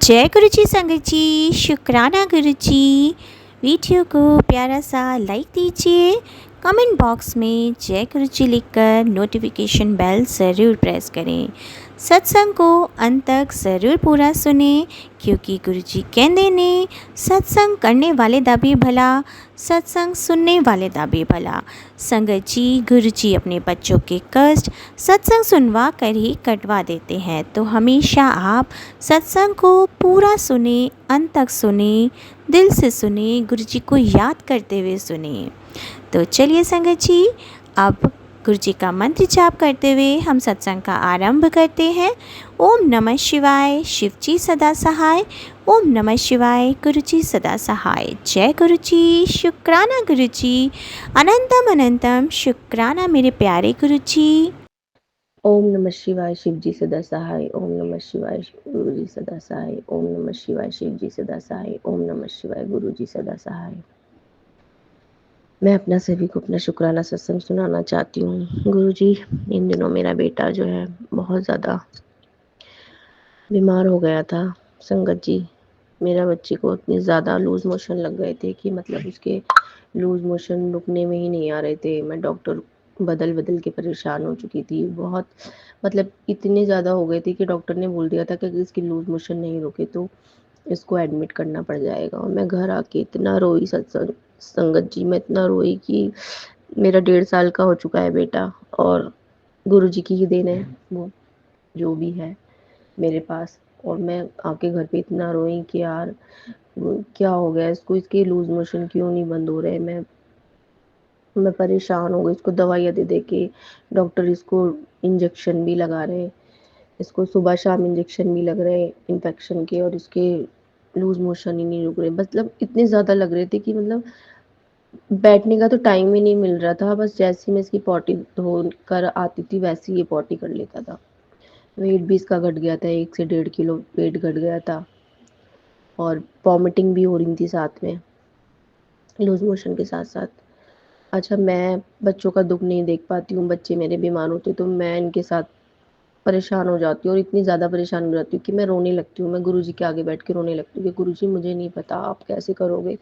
जय गुरु जी संगत जी, शुक्राना गुरु जी। वीडियो को प्यारा सा लाइक दीजिए, कमेंट बॉक्स में जय गुरु जी लिखकर नोटिफिकेशन बेल ज़रूर प्रेस करें। सत्संग को अंत तक ज़रूर पूरा सुने, क्योंकि गुरु जी कहते ने सत्संग करने वाले दा भी भला, सत्संग सुनने वाले दा भी भला। संगत जी, गुरु जी अपने बच्चों के कष्ट सत्संग सुनवा कर ही कटवा देते हैं, तो हमेशा आप सत्संग को पूरा सुने, अंत तक सुने, दिल से सुने, गुरु जी को याद करते हुए सुने। तो चलिए संगत जी, अब गुरु जी का मंत्र जाप करते हुए हम सत्संग का आरंभ करते हैं। ओम नमः शिवाय, शिव जी सदा सहाय। ओम नमः शिवाय, गुरु जी सदा सहाय। जय गुरु जी, शुक्राना गुरु जी, अनंतम अनंतम शुक्राना मेरे प्यारे गुरु जी। ओम नमः शिवाय, शिव जी सदा सहाय। ओम नमः शिवाय, गुरु जी सदा सहाय। ओम नमः शिवाय, शिव जी सदा सहाय। ओम नमः शिवाय, गुरु जी सदा सहाय। मैं अपना सभी को अपना शुक्राना सत्संग सुनाना चाहती हूँ। गुरु जी, इन दिनों मेरा बेटा जो है बहुत ज़्यादा बीमार हो गया था। संगत जी, मेरा बच्चे को इतने ज़्यादा लूज़ मोशन लग गए थे कि मतलब उसके लूज़ मोशन रुकने में ही नहीं आ रहे थे। मैं डॉक्टर बदल बदल के परेशान हो चुकी थी। बहुत मतलब इतने ज़्यादा हो गए थे कि डॉक्टर ने बोल दिया था कि अगर इसकी लूज़ मोशन नहीं रुके तो इसको एडमिट करना पड़ जाएगा। और मैं घर आके इतना रोई सत्संग संगत जी, मैं इतना रोई कि मेरा 1.5 साल का हो चुका है बेटा, और गुरु जी की ही देन है वो जो भी है मेरे पास। और मैं आके घर पे इतना रोई कि यार वो क्या हो गया इसको, इसके लूज़ मोशन क्यों नहीं बंद हो रहे। मैं परेशान हो गई, इसको दवाइयाँ दे दे के। डॉक्टर इसको इंजेक्शन भी लगा रहे हैं, इसको सुबह शाम इंजेक्शन भी लग रहे हैं इन्फेक्शन के, और इसके लूज़ मोशन ही नहीं रुक रहे। मतलब इतने ज़्यादा लग रहे थे कि मतलब बैठने का तो टाइम ही नहीं मिल रहा था। बस जैसे ही मैं इसकी पॉटी धोकर आती थी वैसे ही ये पॉटी कर लेता था। वेट भी इसका घट गया था, 1 से 1.5 किलो वेट घट गया था, और वॉमिटिंग भी हो रही थी साथ में, लूज़ मोशन के साथ-साथ। अच्छा, मैं बच्चों का दुःख नहीं देख पाती हूँ, बच्चे मेरे बीमार होते तो मैं इनके साथ परेशान हो जाती हूँ, और इतनी ज़्यादा परेशान हो जाती हूँ कि मैं रोने लगती हूँ। मैं गुरुजी के आगे बैठ के रोने लगती हूँ कि गुरुजी, मुझे नहीं पता आप कैसे करोगे,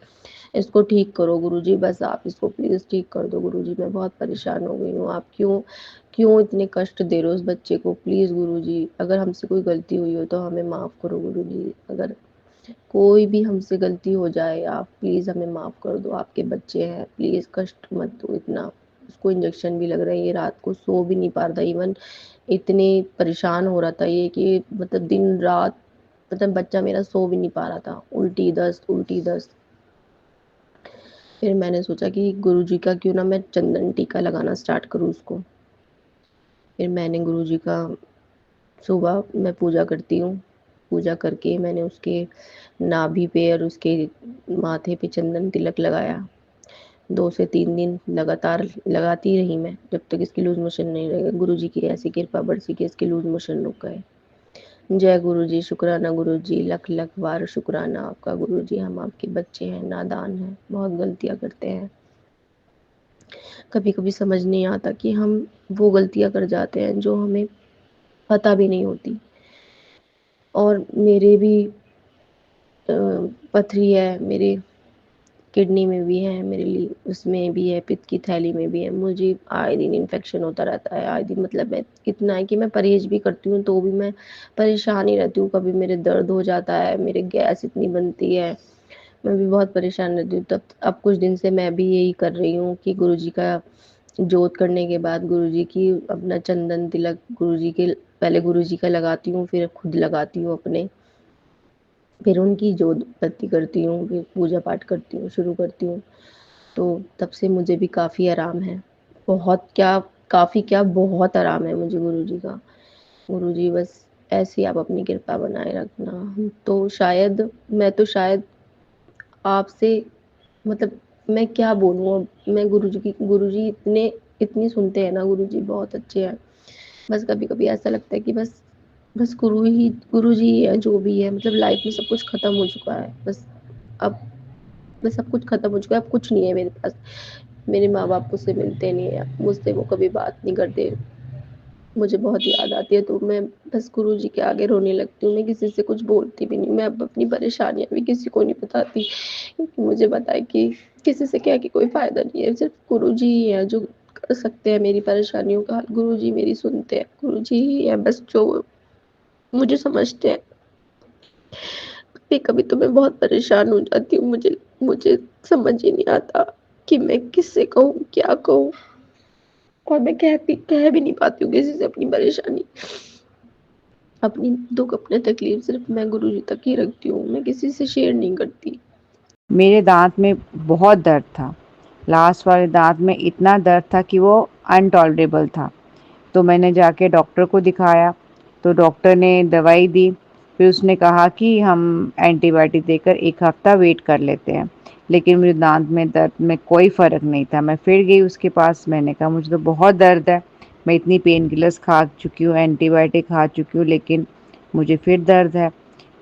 इसको ठीक करो गुरुजी, बस आप इसको प्लीज़ ठीक कर दो गुरुजी, मैं बहुत परेशान हो गई हूँ। आप क्यों क्यों इतने कष्ट दे रहे हो उस बच्चे को, प्लीज़ गुरुजी, अगर हमसे कोई गलती हुई हो तो हमें माफ़ करो गुरुजी। अगर कोई भी हमसे गलती हो जाए, आप प्लीज़ हमें माफ़ कर दो, आपके बच्चे हैं, प्लीज़ कष्ट मत दो इतना। उसको इंजेक्शन भी लग रहा है, ये रात को सो भी नहीं पा रहा था। इवन इतने परेशान हो रहा था ये कि मतलब दिन रात, मतलब बच्चा मेरा सो भी नहीं पा रहा था, उल्टी दस्त उल्टी दस्त। फिर मैंने सोचा कि गुरुजी का क्यों ना मैं चंदन टीका लगाना स्टार्ट करूँ उसको। फिर मैंने गुरुजी का सुबह मैं पूजा करती हूँ, पूजा करके मैंने उसके नाभि पे और उसके माथे पे चंदन तिलक लगाया। 2 से 3 दिन लगातार लगाती रही मैं, जब तक इसकी लूज़ मोशन नहीं रहे। गुरुजी की ऐसी कृपा बरसी कि इसके लूज़ मोशन रुक गए। जय गुरुजी, शुक्राना गुरुजी, लख लख बार शुक्राना आपका गुरुजी। हम आपके बच्चे हैं, नादान हैं, बहुत गलतियाँ करते हैं। कभी-कभी समझ नहीं आता कि हम वो गलतियाँ कर जाते हैं जो हमें पता भी नहीं होती। और मेरे भी पथरी है, मेरे किडनी में भी है, मेरे लिए उसमें भी है, पित्त की थैली में भी है। मुझे आए दिन इन्फेक्शन होता रहता है, आए दिन, मतलब मैं इतना है कि मैं परहेज़ भी करती हूँ तो भी मैं परेशान ही रहती हूँ। कभी मेरे दर्द हो जाता है, मेरे गैस इतनी बनती है, मैं भी बहुत परेशान रहती हूँ। तब अब कुछ दिन से मैं भी यही कर रही हूँ कि गुरुजी का जोत करने के बाद गुरुजी की अपना चंदन तिलक गुरुजी के, पहले गुरुजी का लगाती हूँ, फिर खुद लगाती हूँ अपने, फिर उनकी जोत बत्ती करती हूँ, फिर पूजा पाठ करती हूँ, शुरू करती हूँ। तो तब से मुझे भी काफ़ी आराम है। बहुत क्या, काफ़ी क्या, बहुत आराम है मुझे गुरुजी का। गुरुजी बस ऐसे ही आप अपनी कृपा बनाए रखना। मैं तो शायद आपसे, मतलब मैं क्या बोलूँ अब, मैं गुरुजी इतनी सुनते हैं ना, गुरुजी बहुत अच्छे हैं। बस कभी-कभी ऐसा लगता है कि बस बस गुरुजी ही है जो भी है, मतलब लाइफ में सब कुछ खत्म हो चुका है। अब बस सब कुछ खत्म हो चुका है, अब कुछ नहीं है मेरे पास। मेरे माँ-बाप मुझसे मिलते नहीं हैं, मुझसे वो कभी बात नहीं करते। मुझे बहुत याद आती है, तो मैं बस गुरुजी के आगे रोने लगती हूँ। मैं किसी से कुछ बोलती भी नहीं, मैं अब अपनी परेशानियाँ भी किसी को नहीं बताती, क्योंकि मुझे पता है कि किसी से कह के कोई फ़ायदा नहीं है। सिर्फ़ गुरुजी ही हैं जो कर सकते हैं मेरी परेशानियों का हल। गुरुजी मेरी सुनते हैं, गुरुजी ही हैं बस जो मुझे समझते हैं। कभी-कभी तो मैं बहुत परेशान हो जाती हूँ, मुझे मुझे समझ ही नहीं आता कि मैं किससे कहूँ, क्या कहूँ? और मैं कह भी नहीं पाती हूँ किसी से अपनी परेशानी। अपनी दुःख, अपने तकलीफ़ सिर्फ़ मैं गुरुजी तक ही रखती हूँ, मैं किसी से शेयर नहीं करती। मेरे दाँत में बहुत दर्द था। लास्ट वाले दाँत में इतना दर्द था कि वो अनटॉलरेबल था। तो मैंने जाके डॉक्टर को दिखाया, तो डॉक्टर ने दवाई दी। फिर उसने कहा कि हम एंटीबायोटिक देकर 1 हफ़्ता वेट कर लेते हैं। लेकिन मेरे दाँत में दर्द में कोई फ़र्क नहीं था। मैं फिर गई उसके पास, मैंने कहा मुझे तो बहुत दर्द है। मैं इतनी पेन किलर्स खा चुकी हूँ, एंटीबायोटिक खा चुकी हूँ, लेकिन मुझे फिर दर्द है।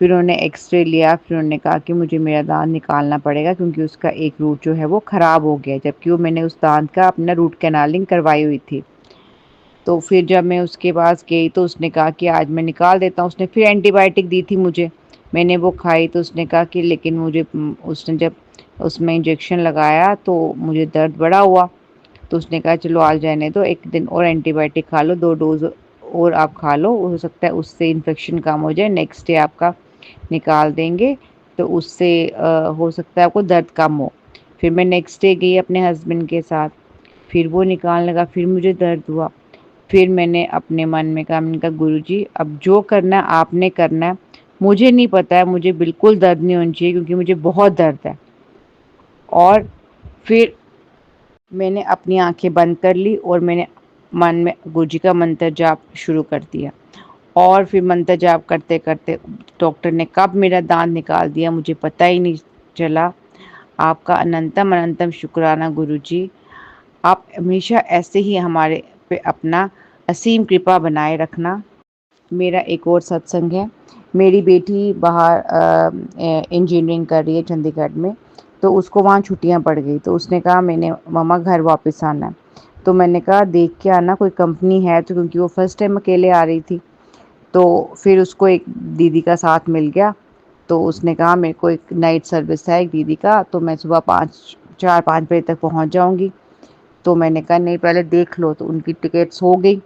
फिर उन्होंने एक्स-रे लिया, फिर उन्होंने कहा कि मुझे मेरा दाँत निकालना पड़ेगा क्योंकि उसका एक रूट जो है वो ख़राब हो गया है, जबकि वो मैंने उस दाँत का अपना रूट कैनालिंग करवाई हुई थी। तो फिर जब मैं उसके पास गई तो उसने कहा कि आज मैं निकाल देता हूँ। उसने फिर एंटीबायोटिक दी थी मुझे, मैंने वो खाई तो उसने कहा कि लेकिन मुझे उसने जब उसमें इंजेक्शन लगाया तो मुझे दर्द बड़ा हुआ। तो उसने कहा चलो आज रहने दो, 1 दिन और एंटीबायोटिक खा लो, 2 डोज़ और आप खा लो, हो सकता है उससे इन्फेक्शन कम हो जाए, नेक्स्ट डे आपका निकाल देंगे, तो उससे हो सकता है आपको दर्द कम हो। फिर मैं नेक्स्ट डे गई अपने हस्बैंड के साथ, फिर वो निकालने लगा, फिर मुझे दर्द हुआ। फिर मैंने अपने मन में कहा, मैंने कहा गुरुजी अब जो करना है आपने करना है, मुझे नहीं पता है, मुझे बिल्कुल दर्द नहीं होनी चाहिए क्योंकि मुझे बहुत दर्द है। और फिर मैंने अपनी आंखें बंद कर ली और मैंने मन में गुरुजी का मंत्र जाप शुरू कर दिया। और फिर मंत्र जाप करते करते डॉक्टर ने कब मेरा दांत निकाल दिया मुझे पता ही नहीं चला। आपका अनंतम अनंतम शुक्राना गुरुजी। आप हमेशा ऐसे ही हमारे पे अपना असीम कृपा बनाए रखना। मेरा एक और सत्संग है, मेरी बेटी बाहर इंजीनियरिंग कर रही है चंडीगढ़ में, तो उसको वहाँ छुट्टियाँ पड़ गई, तो उसने कहा मैंने मम्मा घर वापस आना है। तो मैंने कहा देख के आना कोई कंपनी है तो, क्योंकि वो फर्स्ट टाइम अकेले आ रही थी। तो फिर उसको एक दीदी का साथ मिल गया, तो उसने कहा मेरे को एक नाइट सर्विस है एक दीदी का, तो मैं सुबह 4-5 बजे तक पहुँच जाऊँगी। तो मैंने कहा नहीं पहले देख लो, तो उनकी टिकट्स हो गई,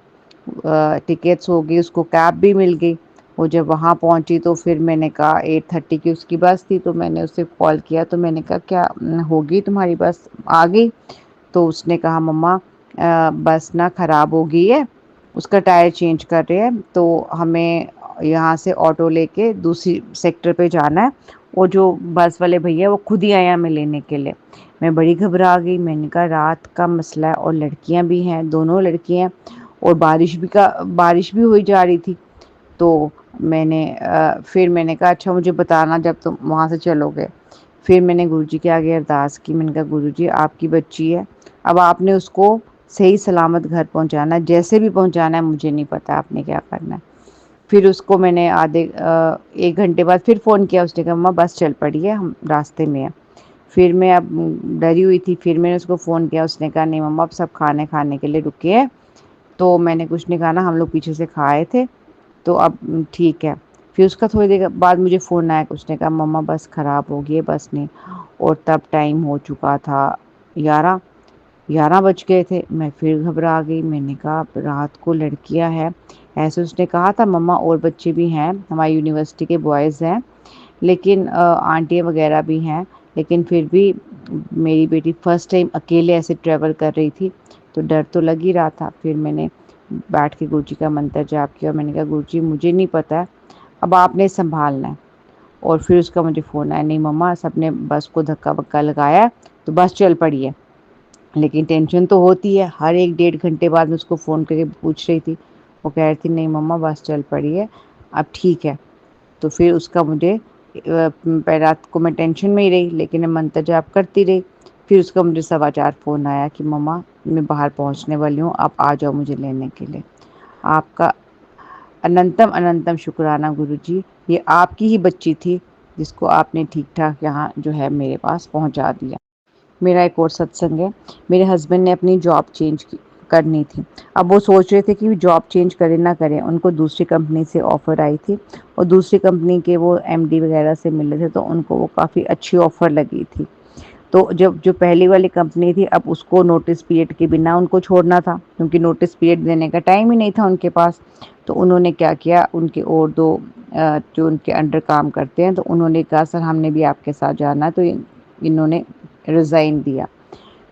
उसको कैब भी मिल गई। वो जब वहाँ पहुँची तो फिर मैंने कहा 8:30 की उसकी बस थी, तो मैंने उसे कॉल किया, तो मैंने कहा क्या होगी तुम्हारी बस आ गई? तो उसने कहा मम्मा बस ना ख़राब हो गई है, उसका टायर चेंज कर रहे हैं, तो हमें यहाँ से ऑटो लेके दूसरी सेक्टर पे जाना है, और जो बस वाले भैया वो खुद ही आए हमें लेने के लिए। मैं बड़ी घबरा गई, मैंने कहा रात का मसला है और लड़कियाँ भी हैं, दोनों लड़कियाँ, और बारिश भी हुई जा रही थी। तो फिर मैंने कहा अच्छा मुझे बताना जब तुम वहाँ से चलोगे। फिर मैंने गुरुजी के आगे अरदास की, मैंने कहा गुरुजी आपकी बच्ची है, अब आपने उसको सही सलामत घर पहुँचाना है, जैसे भी पहुँचाना है मुझे नहीं पता आपने क्या करना है। फिर उसको मैंने 1 घंटे बाद फिर फ़ोन किया, उसने कहा मम्मा बस चल पड़ी है, हम रास्ते में हैं। फिर मैं अब डरी हुई थी, फिर मैंने उसको फ़ोन किया, उसने कहा नहीं मम्मा अब सब खाने खाने के लिए रुके हैं। तो मैंने कुछ नहीं कहा ना, हम लोग पीछे से खा आए थे, तो अब ठीक है। फिर उसका थोड़ी देर बाद मुझे फ़ोन आया, उसने कहा मम्मा बस ख़राब हो गई है, बस नहीं। और तब टाइम हो चुका था 11, 11 बज गए थे। मैं फिर घबरा गई, मैंने कहा अब रात को लड़कियां हैं, ऐसे उसने कहा था मम्मा और बच्चे भी हैं, हमारी यूनिवर्सिटी के बॉयज़ हैं, लेकिन आंटियाँ वगैरह भी हैं, लेकिन फिर भी मेरी बेटी फर्स्ट टाइम अकेले ऐसे ट्रैवल कर रही थी, तो डर तो लग ही रहा था। फिर मैंने बैठ के गुरुजी का मंत्र जाप किया और मैंने कहा गुरुजी मुझे नहीं पता है, अब आपने संभालना है। और फिर उसका मुझे फ़ोन आया, नहीं मम्मा सबने बस को धक्का-वक्का लगाया तो बस चल पड़ी है। लेकिन टेंशन तो होती है, हर 1 डेढ़ घंटे बाद मैं उसको फ़ोन करके पूछ रही थी। वो कह रही थी नहीं मम्मा बस चल पड़ी है, अब ठीक है। तो फिर उसका मुझे रात को मैं टेंशन में ही रही, लेकिन मैं मंत्र जाप करती रही। फिर उसका मुझे 4:15 फ़ोन आया कि मम्मा मैं बाहर पहुंचने वाली हूँ, आप आ जाओ मुझे लेने के लिए। आपका अनंतम अनंतम शुक्राना गुरुजी, ये आपकी ही बच्ची थी जिसको आपने ठीक ठाक यहाँ जो है मेरे पास पहुँचा दिया। मेरा एक और सत्संग है, मेरे हस्बैंड ने अपनी जॉब चेंज की, करनी थी। अब वो सोच रहे थे कि जॉब चेंज करें ना करें, उनको दूसरी कंपनी से ऑफ़र आई थी और दूसरी कंपनी के वो एमडी वगैरह से मिले थे, तो उनको वो काफ़ी अच्छी ऑफ़र लगी थी। तो जब जो पहली वाली कंपनी थी, अब उसको नोटिस पीरियड के बिना उनको छोड़ना था, क्योंकि नोटिस पीरियड देने का टाइम ही नहीं था उनके पास। तो उन्होंने क्या किया, उनके और 2 जो उनके अंडर काम करते हैं, तो उन्होंने कहा सर हमने भी आपके साथ जाना है, तो इन्होंने रिज़ाइन दिया।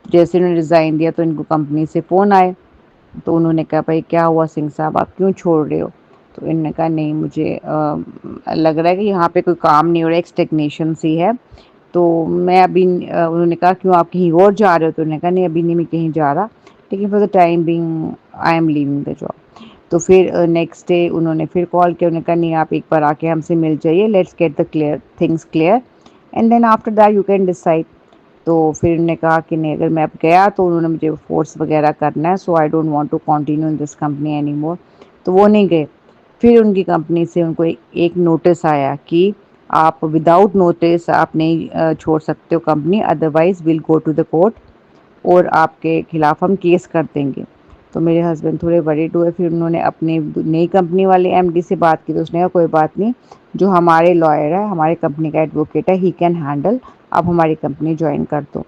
जैसे इन्होंने रिज़ाइन दिया तो इनको कंपनी से फ़ोन आए, तो उन्होंने कहा भाई क्या हुआ सिंह साहब, आप क्यों छोड़ रहे हो? तो इन्होंने कहा नहीं मुझे लग रहा है कि यहाँ पे कोई काम नहीं हो रहा है, एक स्टैग्नेशन सी है, तो मैं अभी उन्होंने कहा क्यों आप कहीं और जा रहे हो? तो उन्होंने कहा नहीं अभी नहीं मैं कहीं जा रहा, लेकिन for the time being I am leaving the job. तो फिर नेक्स्ट डे उन्होंने फिर कॉल किया, उन्होंने कहा नहीं आप एक बार आके हमसे मिल जाइए, let's get the things clear and then after that you can decide. तो फिर उन्होंने कहा कि नहीं अगर मैं अब गया तो उन्होंने मुझे फ़ोर्स वगैरह करना है, so I don't want to continue in this company anymore, तो वो नहीं गए। फिर उनकी कंपनी से उनको एक नोटिस आया कि आप विदाउट नोटिस आप नहीं छोड़ सकते हो company, otherwise will go to the court और आपके खिलाफ हम केस कर देंगे। तो मेरे हस्बैंड थोड़े वरीड हुए, फिर उन्होंने अपनी नई कंपनी वाले एमडी से बात की, तो उसने कहा कोई बात नहीं, जो हमारे लॉयर है, हमारी कंपनी का एडवोकेट है, ही कैन हैंडल, आप हमारी कंपनी ज्वाइन कर दो।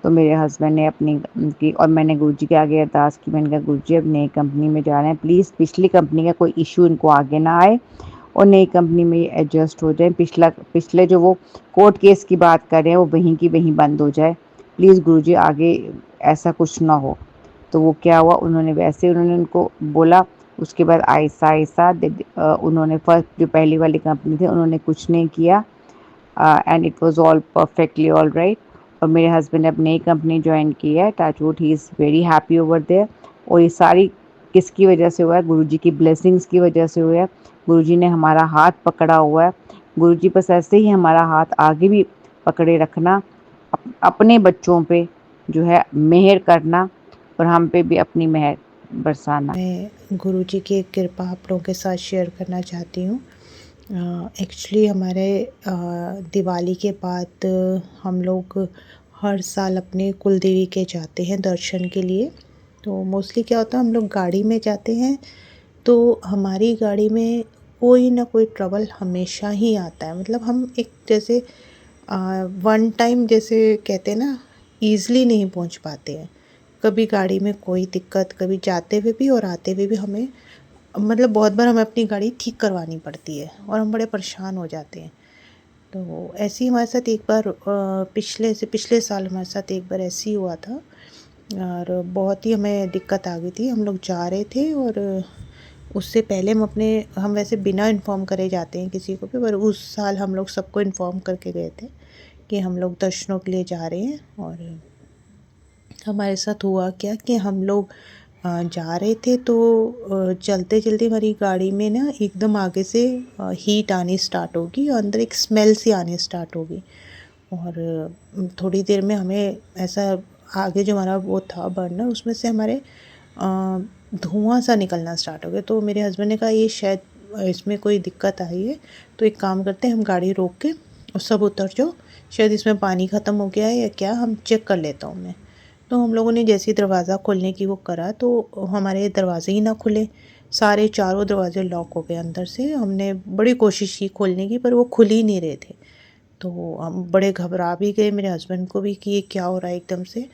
तो मेरे हस्बैंड ने अपनी की और मैंने गुरुजी के आगे अरदास की, मैंने कहा गुरुजी अब नई कंपनी में जा रहे हैं, प्लीज़ पिछली कंपनी का कोई इशू इनको आगे ना आए और नई कंपनी में ये एडजस्ट हो जाए, पिछले जो वो कोर्ट केस की बात कर रहे हैं वो वहीं की वहीं बंद हो जाए, प्लीज़ गुरुजी आगे ऐसा कुछ ना हो। तो वो क्या हुआ, उन्होंने उनको बोला, उसके बाद आहिस्ता-आहिस्ता उन्होंने फर्स्ट जो पहली वाली कंपनी थी उन्होंने कुछ नहीं किया and it was all perfectly alright. और मेरे हस्बैंड ने अब नई कंपनी जॉइन की है, touch wood he is very happy over there. और ये सारी किसकी वजह से हुआ है? गुरुजी की ब्लेसिंग्स की वजह से हुआ है। गुरुजी ने हमारा हाथ पकड़ा हुआ है। गुरुजी बस ऐसे ही हमारा हाथ आगे भी पकड़े रखना, अपने बच्चों पे जो है मेहर करना और हम पे भी अपनी मेहर बरसाना। मैं गुरुजी की एक कृपा आप लोगों के साथ शेयर करना चाहती हूँ। एक्चुअली हमारे दिवाली के बाद हम लोग हर साल अपने कुल देवी के जाते हैं दर्शन के लिए। तो मोस्टली क्या होता है, हम लोग गाड़ी में जाते हैं, तो हमारी गाड़ी में कोई ना कोई ट्रबल हमेशा ही आता है। मतलब हम एक जैसे वन टाइम जैसे कहते हैं ना, ईज़िली नहीं पहुंच पाते हैं। कभी गाड़ी में कोई दिक्कत, कभी जाते हुए भी और आते हुए भी हमें मतलब बहुत बार हमें अपनी गाड़ी ठीक करवानी पड़ती है और हम बड़े परेशान हो जाते हैं। तो ऐसे ही हमारे साथ एक बार पिछले साल हमारे साथ एक बार ऐसे ही हुआ था और बहुत ही हमें दिक्कत आ गई थी। हम लोग जा रहे थे और उससे पहले हम वैसे बिना इन्फॉर्म करे जाते हैं किसी को भी, पर उस साल हम लोग सबको इन्फॉर्म करके गए थे कि हम लोग दर्शनों के लिए जा रहे हैं। और हमारे साथ हुआ क्या कि हम लोग जा रहे थे, तो चलते चलते हमारी गाड़ी में ना एकदम आगे से हीट आनी स्टार्ट होगी और अंदर एक स्मेल सी आनी स्टार्ट होगी। और थोड़ी देर में हमें ऐसा आगे जो हमारा वो था बर्नर, उसमें से हमारे धुआं सा निकलना स्टार्ट हो गया। तो मेरे हस्बैंड ने कहा ये शायद इसमें कोई दिक्कत आई है, तो एक काम करते हैं हम गाड़ी रोक के और सब उतर जाओ, शायद इसमें पानी ख़त्म हो गया है या क्या, हम चेक कर लेता हूँ मैं। तो हम लोगों ने जैसे ही दरवाज़ा खोलने की वो करा, तो हमारे दरवाज़े ही ना खुले, सारे चारों दरवाज़े लॉक हो गए अंदर से। हमने बड़ी कोशिश की खोलने की, पर वो खुल ही नहीं रहे थे। तो हम बड़े घबरा भी गए, मेरे हस्बैंड को भी कि ये क्या हो रहा है एकदम से।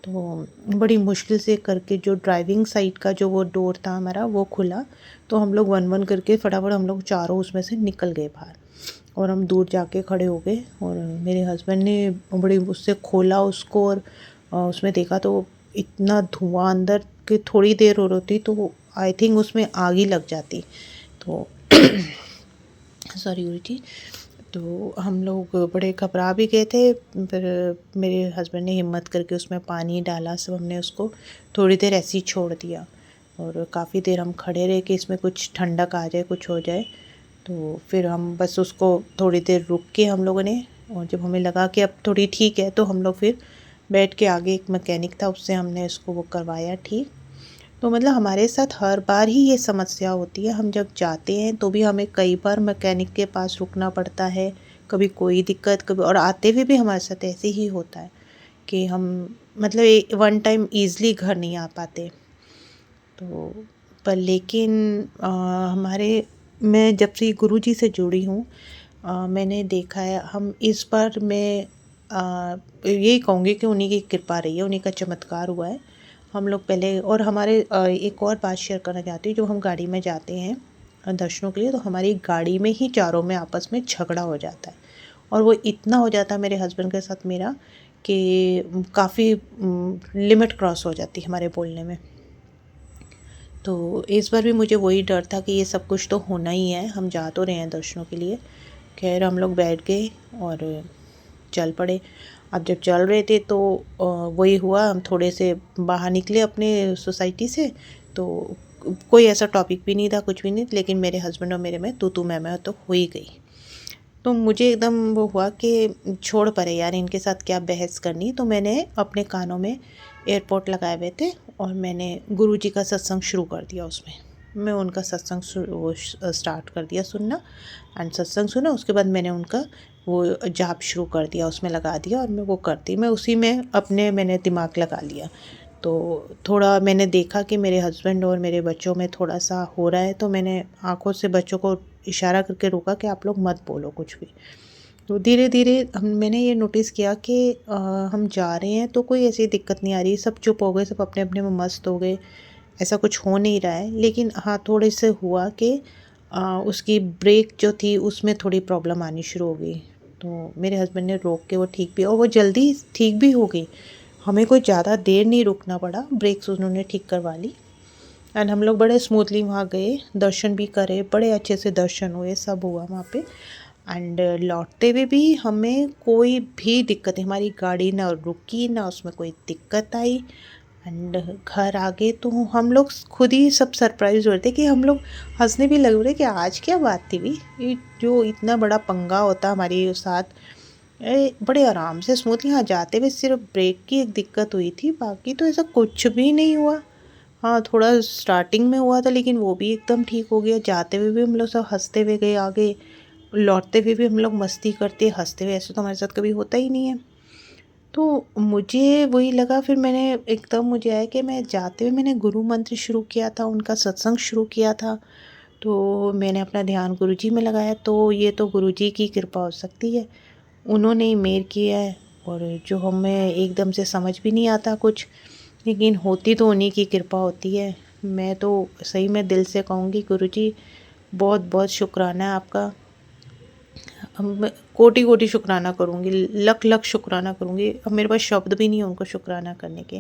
तो बड़ी मुश्किल से करके जो ड्राइविंग साइड का जो वो डोर था हमारा वो खुला। तो हम लोग वन वन करके फटाफट हम लोग चारों उसमें से निकल गए बाहर और हम दूर जाके खड़े हो गए। और मेरे हस्बैंड ने बड़ी उससे खोला उसको और उसमें देखा तो इतना धुआं अंदर कि थोड़ी देर और होती तो आई थिंक उसमें आग ही लग जाती। तो सॉरी गुरु जी। तो हम लोग बड़े घबरा भी गए थे, फिर मेरे हस्बैंड ने हिम्मत करके उसमें पानी डाला, सब हमने उसको थोड़ी देर ऐसे ही छोड़ दिया और काफ़ी देर हम खड़े रहे कि इसमें कुछ ठंडक आ जाए, कुछ हो जाए। तो फिर हम बस उसको थोड़ी देर रुक के हम लोगों ने, और जब हमें लगा कि अब थोड़ी ठीक है, तो हम लोग फिर बैठ के आगे एक मैकेनिक था उससे हमने इसको वो करवाया ठीक। तो मतलब हमारे साथ हर बार ही ये समस्या होती है, हम जब जाते हैं तो भी हमें कई बार मैकेनिक के पास रुकना पड़ता है, कभी कोई दिक्कत, कभी और आते हुए भी हमारे साथ ऐसे ही होता है कि हम मतलब वन टाइम ईज़िली घर नहीं आ पाते। तो पर लेकिन मैं जब से गुरुजी से जुड़ी हूँ, मैंने देखा है, हम इस बार मैं यही कहूँगी कि उन्हीं की कृपा रही है, उन्हीं का चमत्कार हुआ है। हम लोग पहले, और हमारे एक और बात शेयर करना चाहती हूँ, जो हम गाड़ी में जाते हैं दर्शनों के लिए, तो हमारी गाड़ी में ही चारों में आपस में झगड़ा हो जाता है, और वो इतना हो जाता है मेरे हस्बैंड के साथ मेरा कि काफ़ी लिमिट क्रॉस हो जाती है हमारे बोलने में। तो इस बार भी मुझे वही डर था कि ये सब कुछ तो होना ही है, हम जा तो रहे हैं दर्शनों के लिए। खैर हम लोग बैठ गए और चल पड़े। अब जब चल रहे थे तो वही हुआ, हम थोड़े से बाहर निकले अपने सोसाइटी से, तो कोई ऐसा टॉपिक भी नहीं था, कुछ भी नहीं, लेकिन मेरे हस्बैंड और मेरे में तू मैं तो हो ही गई। तो मुझे एकदम वो हुआ कि छोड़ परे यार, इनके साथ क्या बहस करनी। तो मैंने अपने कानों में एयरपोर्ट लगाए हुए थे और मैंने गुरुजी का सत्संग शुरू कर दिया। उसमें मैं उनका सत्संग स्टार्ट कर दिया सुनना, एंड सत्संग सुना। उसके बाद मैंने उनका वो जाप शुरू कर दिया, उसमें लगा दिया, और मैं वो करती, मैं उसी में मैंने दिमाग लगा लिया। तो थोड़ा मैंने देखा कि मेरे हस्बैंड और मेरे बच्चों में थोड़ा सा हो रहा है, तो मैंने आंखों से बच्चों को इशारा करके रोका कि आप लोग मत बोलो कुछ भी। तो धीरे धीरे मैंने ये नोटिस किया कि हम जा रहे हैं तो कोई ऐसी दिक्कत नहीं आ रही, सब चुप हो गए, सब अपने अपने में मस्त हो गए, ऐसा कुछ हो नहीं रहा है। लेकिन हाँ, थोड़े से हुआ कि उसकी ब्रेक जो थी उसमें थोड़ी प्रॉब्लम आनी शुरू हो गई। तो मेरे हस्बैंड ने रोक के वो ठीक भी, और वो जल्दी ठीक भी हो गई, हमें कोई ज़्यादा देर नहीं रुकना पड़ा, ब्रेक्स उन्होंने ठीक करवा ली। एंड हम लोग बड़े स्मूथली वहाँ गए, दर्शन भी करे, बड़े अच्छे से दर्शन हुए, सब हुआ वहाँ पे। एंड लौटते हुए भी हमें कोई भी दिक्कत नहीं, हमारी गाड़ी ना रुकी, ना उसमें कोई दिक्कत आई। एंड घर आ गए तो हम लोग खुद ही सब सरप्राइज हो रहे थे कि हम लोग हंसने भी लग रहे कि आज क्या बात थी भी, ये जो इतना बड़ा पंगा होता हमारे साथ, बड़े आराम से स्मूथली यहाँ जाते हुए सिर्फ ब्रेक की एक दिक्कत हुई थी, बाकी तो ऐसा कुछ भी नहीं हुआ। हाँ, थोड़ा स्टार्टिंग में हुआ था, लेकिन वो भी एकदम ठीक हो गया। जाते हुए भी हम लोग सब हंसते हुए गए आगे, लौटते हुए भी हम लोग मस्ती करते हंसते हुए, ऐसे तो हमारे साथ कभी होता ही नहीं है। तो मुझे वही लगा, फिर मैंने एकदम मुझे आया कि मैं जाते हुए मैंने गुरु मंत्र शुरू किया था, उनका सत्संग शुरू किया था, तो मैंने अपना ध्यान गुरुजी में लगाया। तो ये तो गुरुजी की कृपा हो सकती है, उन्होंने ही मेहर किया है। और जो हमें एकदम से समझ भी नहीं आता कुछ, लेकिन होती तो उन्हीं की कृपा होती है। मैं तो सही में दिल से कहूँगी गुरुजी, बहुत बहुत शुक्राना है आपका। मैं कोटि कोटि शुक्राना करूँगी, लख लख शुक्राना करूँगी। अब मेरे पास शब्द भी नहीं है उनको शुक्राना करने के,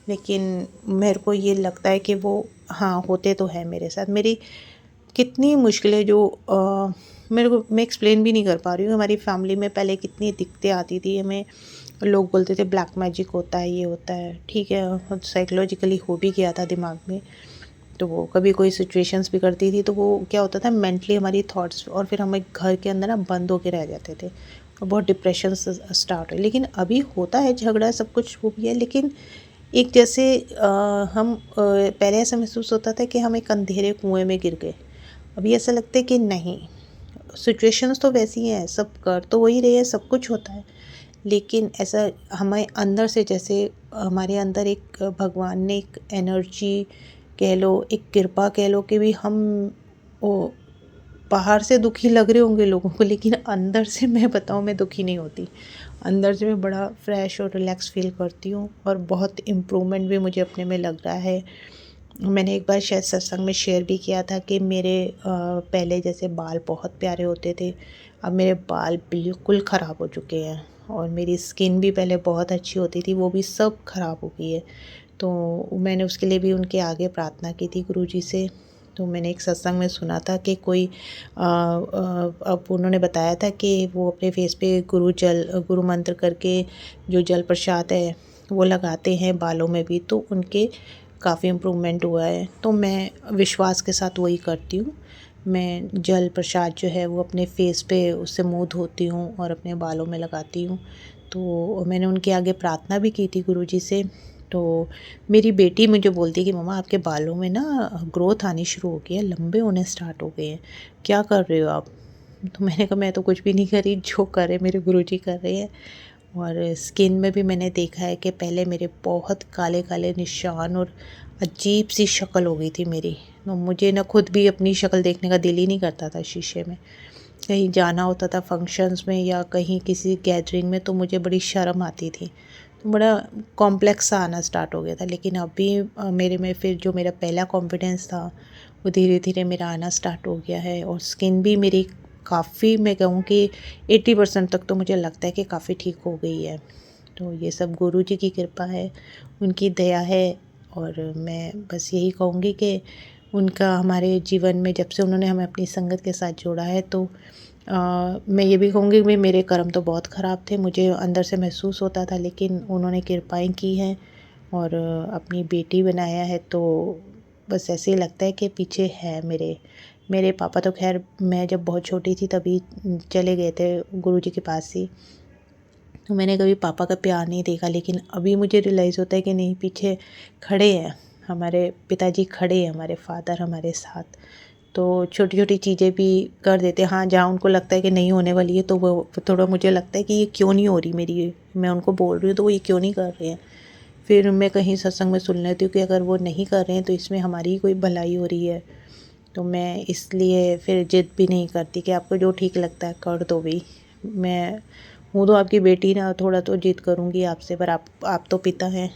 लेकिन मेरे को ये लगता है कि वो हाँ होते तो है मेरे साथ। मेरी कितनी मुश्किलें जो मेरे को मैं एक्सप्लेन भी नहीं कर पा रही हूँ। हमारी फैमिली में पहले कितनी दिक्कतें आती थी, हमें लोग बोलते थे ब्लैक मैजिक होता है, ये होता है, ठीक है, साइकोलॉजिकली हो भी गया था दिमाग में। तो वो कभी कोई सिचुएशंस भी करती थी तो वो क्या होता था, मेंटली हमारी थॉट्स, और फिर हम एक घर के अंदर ना बंद होके रह जाते थे, और बहुत डिप्रेशन स्टार्ट हुई। लेकिन अभी होता है झगड़ा, सब कुछ वो भी है, लेकिन एक जैसे पहले ऐसा महसूस होता था कि हम एक अंधेरे कुएं में गिर गए, अभी ऐसा लगता है कि नहीं, सिचुएशंस तो वैसी हैं, सब कर तो वही रहे हैं, सब कुछ होता है, लेकिन ऐसा हमें अंदर से, जैसे हमारे अंदर एक भगवान ने एक एनर्जी कह लो, एक कृपा कह लो, कि भी हम वो बाहर से दुखी लग रहे होंगे लोगों को, लेकिन अंदर से मैं बताऊँ, मैं दुखी नहीं होती। अंदर से मैं बड़ा फ्रेश और रिलैक्स फील करती हूँ, और बहुत इम्प्रूवमेंट भी मुझे अपने में लग रहा है। मैंने एक बार शायद सत्संग में शेयर भी किया था कि मेरे पहले जैसे बाल बहुत प्यारे होते थे, अब मेरे बाल बिल्कुल ख़राब हो चुके हैं, और मेरी स्किन भी पहले बहुत अच्छी होती थी, वो भी सब ख़राब हो गई है। तो मैंने उसके लिए भी उनके आगे प्रार्थना की थी गुरुजी से। तो मैंने एक सत्संग में सुना था कि कोई अब उन्होंने बताया था कि वो अपने फेस पे गुरु मंत्र करके जो जल प्रसाद है वो लगाते हैं बालों में भी, तो उनके काफ़ी इम्प्रूवमेंट हुआ है। तो मैं विश्वास के साथ वही करती हूँ, मैं जल प्रसाद जो है वो अपने फेस पे उससे मुँह धोती हूँ और अपने बालों में लगाती हूँ। तो मैंने उनके आगे प्रार्थना भी की थी गुरुजी से। तो मेरी बेटी मुझे बोलती है कि मम्मा आपके बालों में ना ग्रोथ आनी शुरू हो गई है, लंबे होने स्टार्ट हो गए हैं, क्या कर रहे हो आप? तो मैंने कहा मैं तो कुछ भी नहीं कर रही, जो कर रहे मेरे गुरुजी कर रहे हैं। और स्किन में भी मैंने देखा है कि पहले मेरे बहुत काले काले निशान और अजीब सी शक्ल हो गई थी मेरी। तो मुझे ना खुद भी अपनी शक्ल देखने का दिल ही नहीं करता था शीशे में। कहीं जाना होता था फंक्शंस में या कहीं किसी गैदरिंग में तो मुझे बड़ी शर्म आती थी। तो बड़ा कॉम्प्लेक्स सा आना स्टार्ट हो गया था। लेकिन अभी मेरे में फिर जो मेरा पहला कॉन्फिडेंस था वो धीरे धीरे मेरा आना स्टार्ट हो गया है। और स्किन भी मेरी काफ़ी, मैं कहूँ कि 80% तक तो मुझे लगता है कि काफ़ी ठीक हो गई है। तो ये सब गुरु जी की कृपा है, उनकी दया है। और मैं बस यही कहूँगी कि उनका हमारे जीवन में जब से उन्होंने हमें अपनी संगत के साथ जोड़ा है तो मैं ये भी कहूँगी कि मेरे कर्म तो बहुत ख़राब थे, मुझे अंदर से महसूस होता था, लेकिन उन्होंने कृपाएँ की हैं और अपनी बेटी बनाया है। तो बस ऐसे ही लगता है कि पीछे है मेरे पापा। तो खैर मैं जब बहुत छोटी थी तभी चले गए थे गुरुजी के पास ही, तो मैंने कभी पापा का प्यार नहीं देखा। लेकिन अभी मुझे रियलाइज़ होता है कि नहीं, पीछे खड़े हैं हमारे पिताजी, खड़े हैं हमारे फादर हमारे साथ। तो छोटी छोटी चीज़ें भी कर देते हैं। हाँ, जहाँ उनको लगता है कि नहीं होने वाली है तो वो थोड़ा मुझे लगता है कि ये क्यों नहीं हो रही मेरी, मैं उनको बोल रही हूँ तो वो ये क्यों नहीं कर रहे हैं। फिर मैं कहीं सत्संग में सुन लेती हूँ कि अगर वो नहीं कर रहे हैं तो इसमें हमारी ही कोई भलाई हो रही है। तो मैं इसलिए फिर जिद भी नहीं करती कि आपको जो ठीक लगता है कर दो भाई। मैं हूँ तो आपकी बेटी ना, थोड़ा तो जिद करूँगी आपसे, पर आप तो पिता हैं,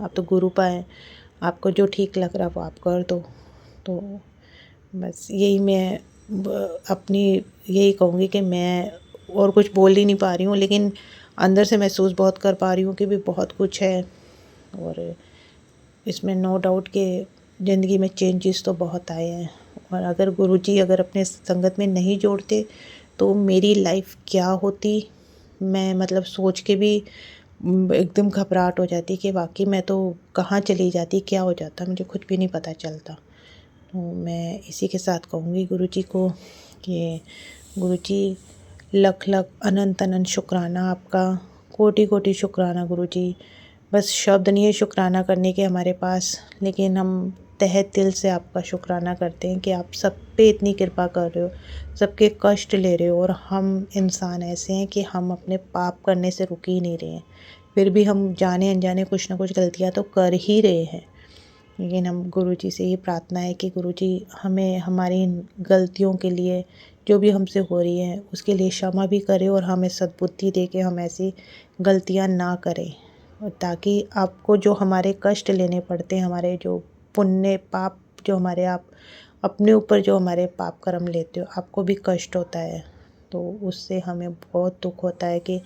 आप तो गुरुपा हैं, आपको जो ठीक लग रहा है वो आप कर दो। तो बस यही मैं अपनी यही कहूँगी कि मैं और कुछ बोल ही नहीं पा रही हूँ, लेकिन अंदर से महसूस बहुत कर पा रही हूँ कि भी बहुत कुछ है। और इसमें नो डाउट कि ज़िंदगी में चेंजेस तो बहुत आए हैं। और अगर गुरुजी अगर अपने संगत में नहीं जोड़ते तो मेरी लाइफ क्या होती, मैं मतलब सोच के भी एकदम घबराहट हो जाती कि वाकई मैं तो कहाँ चली जाती, क्या हो जाता, मुझे कुछ भी नहीं पता चलता। तो मैं इसी के साथ कहूँगी गुरुजी को कि गुरुजी लख लख अनंत अनंत शुक्राना आपका, कोटि कोटि शुक्राना गुरुजी। बस शब्द नहीं है शुक्राना करने के हमारे पास, लेकिन हम तहे दिल से आपका शुक्राना करते हैं कि आप सब पे इतनी कृपा कर रहे हो, सबके कष्ट ले रहे हो। और हम इंसान ऐसे हैं कि हम अपने पाप करने से रुक ही नहीं रहे हैं, फिर भी हम जाने अनजाने कुछ ना कुछ गलतियाँ तो कर ही रहे हैं। लेकिन हम गुरुजी से ये प्रार्थना है कि गुरुजी हमें हमारी इन गलतियों के लिए, जो भी हमसे हो रही है उसके लिए क्षमा भी करें और हमें सद्बुद्धि दे के हम ऐसी गलतियाँ ना करें। और ताकि आपको जो हमारे कष्ट लेने पड़ते हैं, हमारे जो पुण्य पाप जो हमारे आप अपने ऊपर जो हमारे पाप कर्म लेते हो, आपको भी कष्ट होता है। तो उससे हमें बहुत दुख होता है कि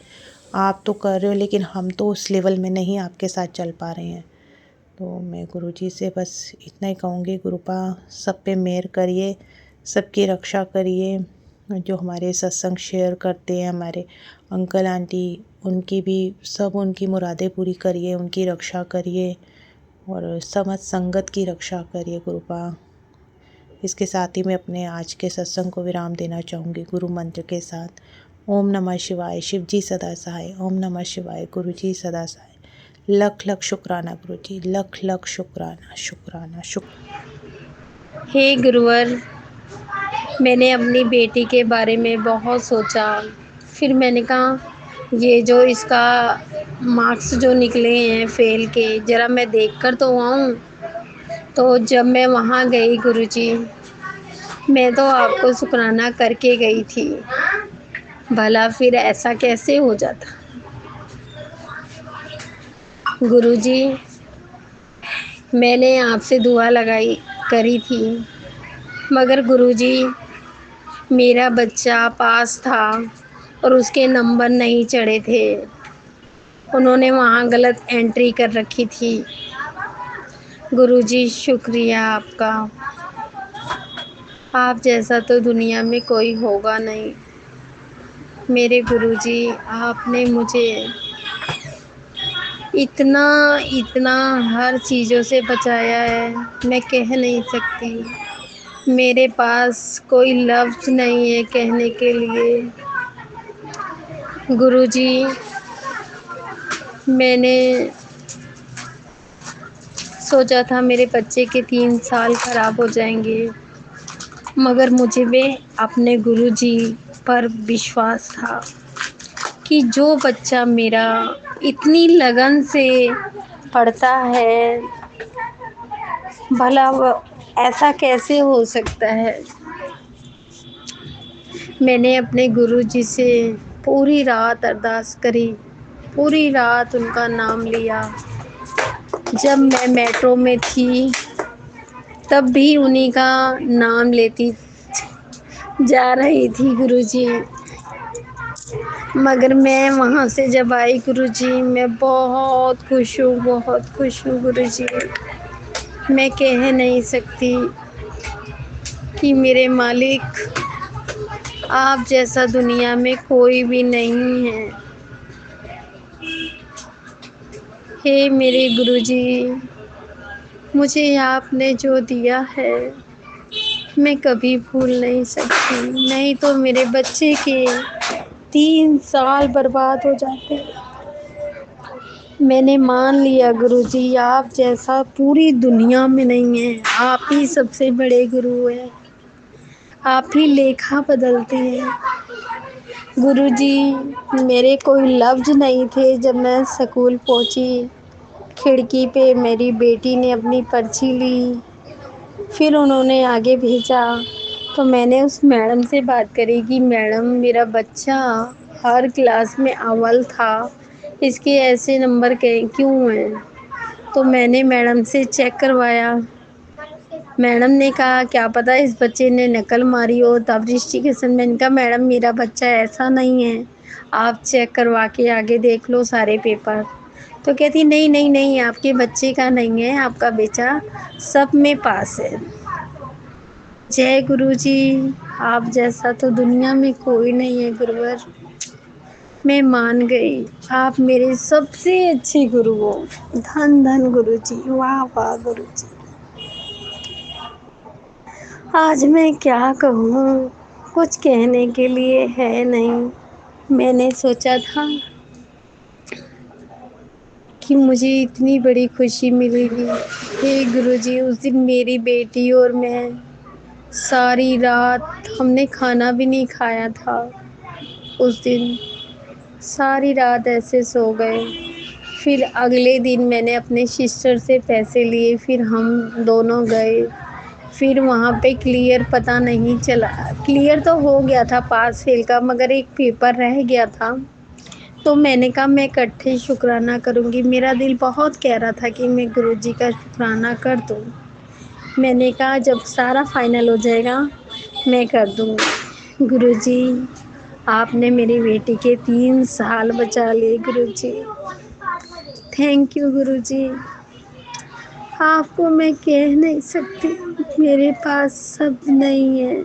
आप तो कर रहे हो लेकिन हम तो उस लेवल में नहीं आपके साथ चल पा रहे हैं। तो मैं गुरुजी से बस इतना ही कहूँगी, गुरुपा सब पे मेहर करिए, सबकी रक्षा करिए। जो हमारे सत्संग शेयर करते हैं हमारे अंकल आंटी, उनकी भी सब उनकी मुरादें पूरी करिए, उनकी रक्षा करिए और समझ संगत की रक्षा करिए गुरुपा। इसके साथ ही मैं अपने आज के सत्संग को विराम देना चाहूँगी गुरु मंत्र के साथ। ओम नमः शिवाय, शिव जी सदा सहाय। ओम नमः शिवाय, गुरु जी सदा सहाय। लख लख शुक्राना गुरुजी, लख लख शुक्राना शुक्राना शुक्राना। हे गुरुवर, मैंने अपनी बेटी के बारे में बहुत सोचा। फिर मैंने कहा ये जो इसका मार्क्स जो निकले हैं फेल के, ज़रा मैं देख कर तो आऊँ। तो जब मैं वहाँ गई गुरुजी, मैं तो आपको शुक्राना करके गई थी, भला फिर ऐसा कैसे हो जाता। गुरुजी, मैंने आपसे दुआ लगाई करी थी, मगर गुरुजी मेरा बच्चा पास था और उसके नंबर नहीं चढ़े थे, उन्होंने वहाँ गलत एंट्री कर रखी थी। गुरुजी शुक्रिया आपका, आप जैसा तो दुनिया में कोई होगा नहीं। मेरे गुरुजी, आपने मुझे इतना इतना हर चीज़ों से बचाया है, मैं कह नहीं सकती। मेरे पास कोई लफ्ज़ नहीं है कहने के लिए। गुरुजी, मैंने सोचा था मेरे बच्चे के 3 साल ख़राब हो जाएंगे, मगर मुझे में अपने गुरुजी पर विश्वास था कि जो बच्चा मेरा इतनी लगन से पढ़ता है, भला ऐसा कैसे हो सकता है। मैंने अपने गुरुजी से पूरी रात अरदास करी, पूरी रात उनका नाम लिया। जब मैं मेट्रो में थी तब भी उन्हीं का नाम लेती जा रही थी गुरुजी। मगर मैं वहाँ से जब आई गुरुजी, मैं बहुत खुश हूँ, बहुत खुश हूँ गुरुजी। मैं कह नहीं सकती कि मेरे मालिक, आप जैसा दुनिया में कोई भी नहीं है। हे मेरे गुरुजी, मुझे आपने जो दिया है मैं कभी भूल नहीं सकती, नहीं तो मेरे बच्चे के 3 साल बर्बाद हो जाते। मैंने मान लिया गुरुजी, आप जैसा पूरी दुनिया में नहीं है, आप ही सबसे बड़े गुरु हैं, आप ही लेखा बदलते हैं। गुरुजी, मेरे कोई लफ्ज़ नहीं थे जब मैं स्कूल पहुंची। खिड़की पे मेरी बेटी ने अपनी पर्ची ली, फिर उन्होंने आगे भेजा तो मैंने उस मैडम से बात करी कि मैडम, मेरा बच्चा हर क्लास में अव्वल था, इसके ऐसे नंबर क्यों हैं। तो मैंने मैडम से चेक करवाया। मैडम ने कहा क्या पता इस बच्चे ने नकल मारी हो, तब रजिस्ट्रेशन। मैंने कहा मैडम, मेरा बच्चा ऐसा नहीं है, आप चेक करवा के आगे देख लो सारे पेपर। तो कहती नहीं नहीं नहीं, आपके बच्चे का नहीं है, आपका बेटा सब में पास है। जय गुरुजी, आप जैसा तो दुनिया में कोई नहीं है गुरुवर। मैं मान गई, आप मेरे सबसे अच्छे गुरु हो। धन धन गुरुजी, वाह वाह गुरुजी। आज मैं क्या कहूँ, कुछ कहने के लिए है नहीं। मैंने सोचा था कि मुझे इतनी बड़ी खुशी मिलेगी। हे गुरुजी, उस दिन मेरी बेटी और मैं सारी रात हमने खाना भी नहीं खाया था। उस दिन सारी रात ऐसे सो गए। फिर अगले दिन मैंने अपने सिस्टर से पैसे लिए, फिर हम दोनों गए। फिर वहाँ पे क्लियर पता नहीं चला, क्लियर तो हो गया था पास फेल का, मगर एक पेपर रह गया था। तो मैंने कहा मैं इकट्ठे शुक्राना करूँगी। मेरा दिल बहुत कह रहा था कि मैं गुरुजी का शुक्राना कर दूँ। मैंने कहा जब सारा फाइनल हो जाएगा मैं कर दूँगी। गुरुजी, आपने मेरी बेटी के 3 साल बचा लिए गुरुजी। थैंक यू गुरुजी। आपको मैं कह नहीं सकती, मेरे पास शब्द नहीं है।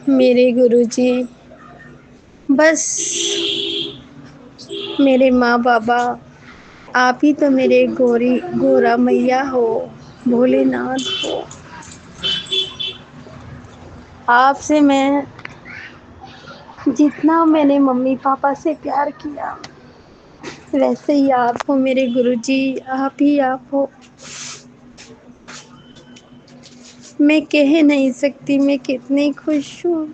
मेरे गुरुजी, बस मेरे माँ बाबा, आप ही तो मेरे गोरा मैया हो, भोलेनाथ हो। आपसे मैं जितना मैंने मम्मी पापा से प्यार किया, वैसे ही आप हो मेरे गुरुजी, आप ही आप हो। मैं कह नहीं सकती मैं कितनी खुश हूँ।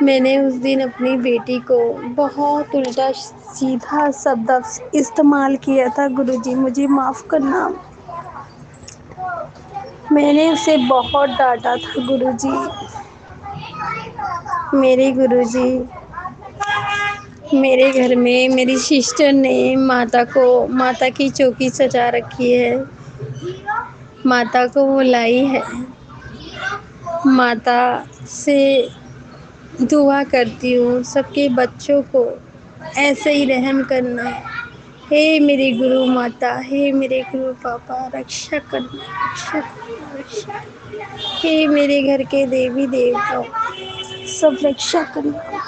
मैंने उस दिन अपनी बेटी को बहुत उल्टा सीधा शब्द इस्तेमाल किया था गुरुजी, मुझे माफ़ करना। मैंने उसे बहुत डांटा था गुरुजी। मेरे गुरुजी, मेरे घर में मेरी सिस्टर ने माता की चौकी सजा रखी है। माता को वो लाई है। माता से दुआ करती हूँ सबके बच्चों को ऐसे ही रहम करना। हे मेरी गुरु माता, हे मेरे गुरु पापा, रक्षा करना, रक्षा करना, रक्षा। हे मेरे घर के देवी देवता, सब रक्षा करना।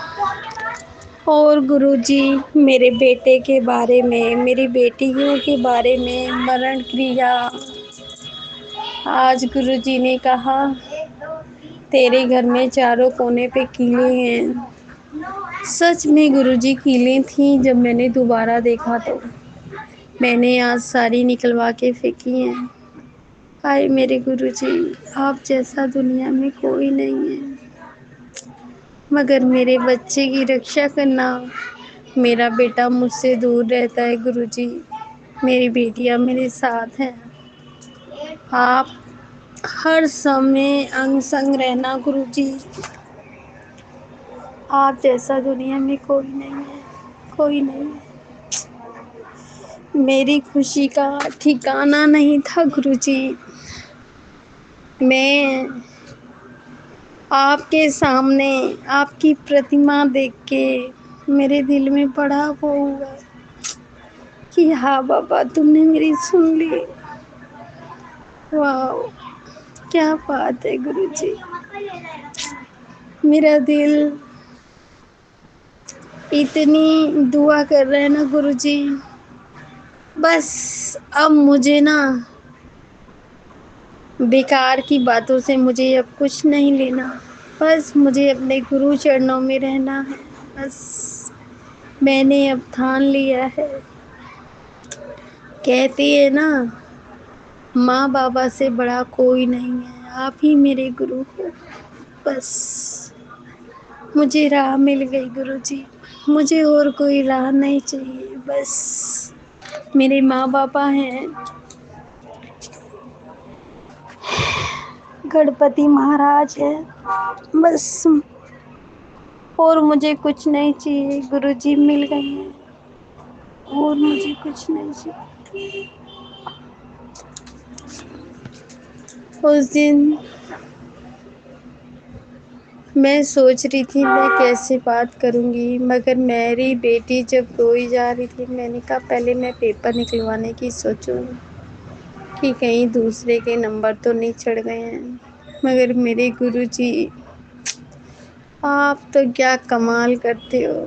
और गुरुजी, मेरे बेटे के बारे में, मेरी बेटियों के बारे में मरण क्रिया, आज गुरुजी ने कहा तेरे घर में चारों कोने पे कीलें हैं। सच में गुरुजी कीलें थीं। जब मैंने दोबारा देखा तो मैंने आज सारी निकलवा के फेंकी हैं। हाय मेरे गुरुजी, आप जैसा दुनिया में कोई नहीं है, मगर मेरे बच्चे की रक्षा करना, मेरा बेटा मुझसे दूर रहता है गुरुजी, मेरी बेटियां मेरे साथ हैं। आप हर समय अंग संग रहना गुरुजी। आप जैसा दुनिया में कोई नहीं है, कोई नहीं है। मेरी खुशी का ठिकाना नहीं था गुरुजी। मैं आपके सामने आपकी प्रतिमा देख के मेरे दिल में बड़ा वो हुआ कि हाँ बाबा, तुमने मेरी सुन ली। वाह, क्या बात है गुरुजी। मेरा दिल इतनी दुआ कर रहे हैं ना गुरुजी। बस अब मुझे ना बेकार की बातों से मुझे अब कुछ नहीं लेना। बस मुझे अपने गुरु चरणों में रहना है। बस मैंने अब ठान लिया है। कहती है ना, माँ बाबा से बड़ा कोई नहीं है, आप ही मेरे गुरु हो। बस मुझे राह मिल गई गुरुजी। मुझे और कोई राह नहीं चाहिए। बस मेरे माँ बाबा हैं, गणपति महाराज है। बस और मुझे कुछ नहीं चाहिए गुरुजी, मिल गए हैं। और मुझे कुछ नहीं चाहिए। उस दिन मैं सोच रही थी मैं कैसे बात करूंगी, मगर मेरी बेटी जब रोई जा रही थी, मैंने कहा पहले मैं पेपर निकलवाने की सोचूं कि कहीं दूसरे के नंबर तो नहीं चढ़ गए हैं। मगर मेरे गुरुजी, आप तो क्या कमाल करते हो।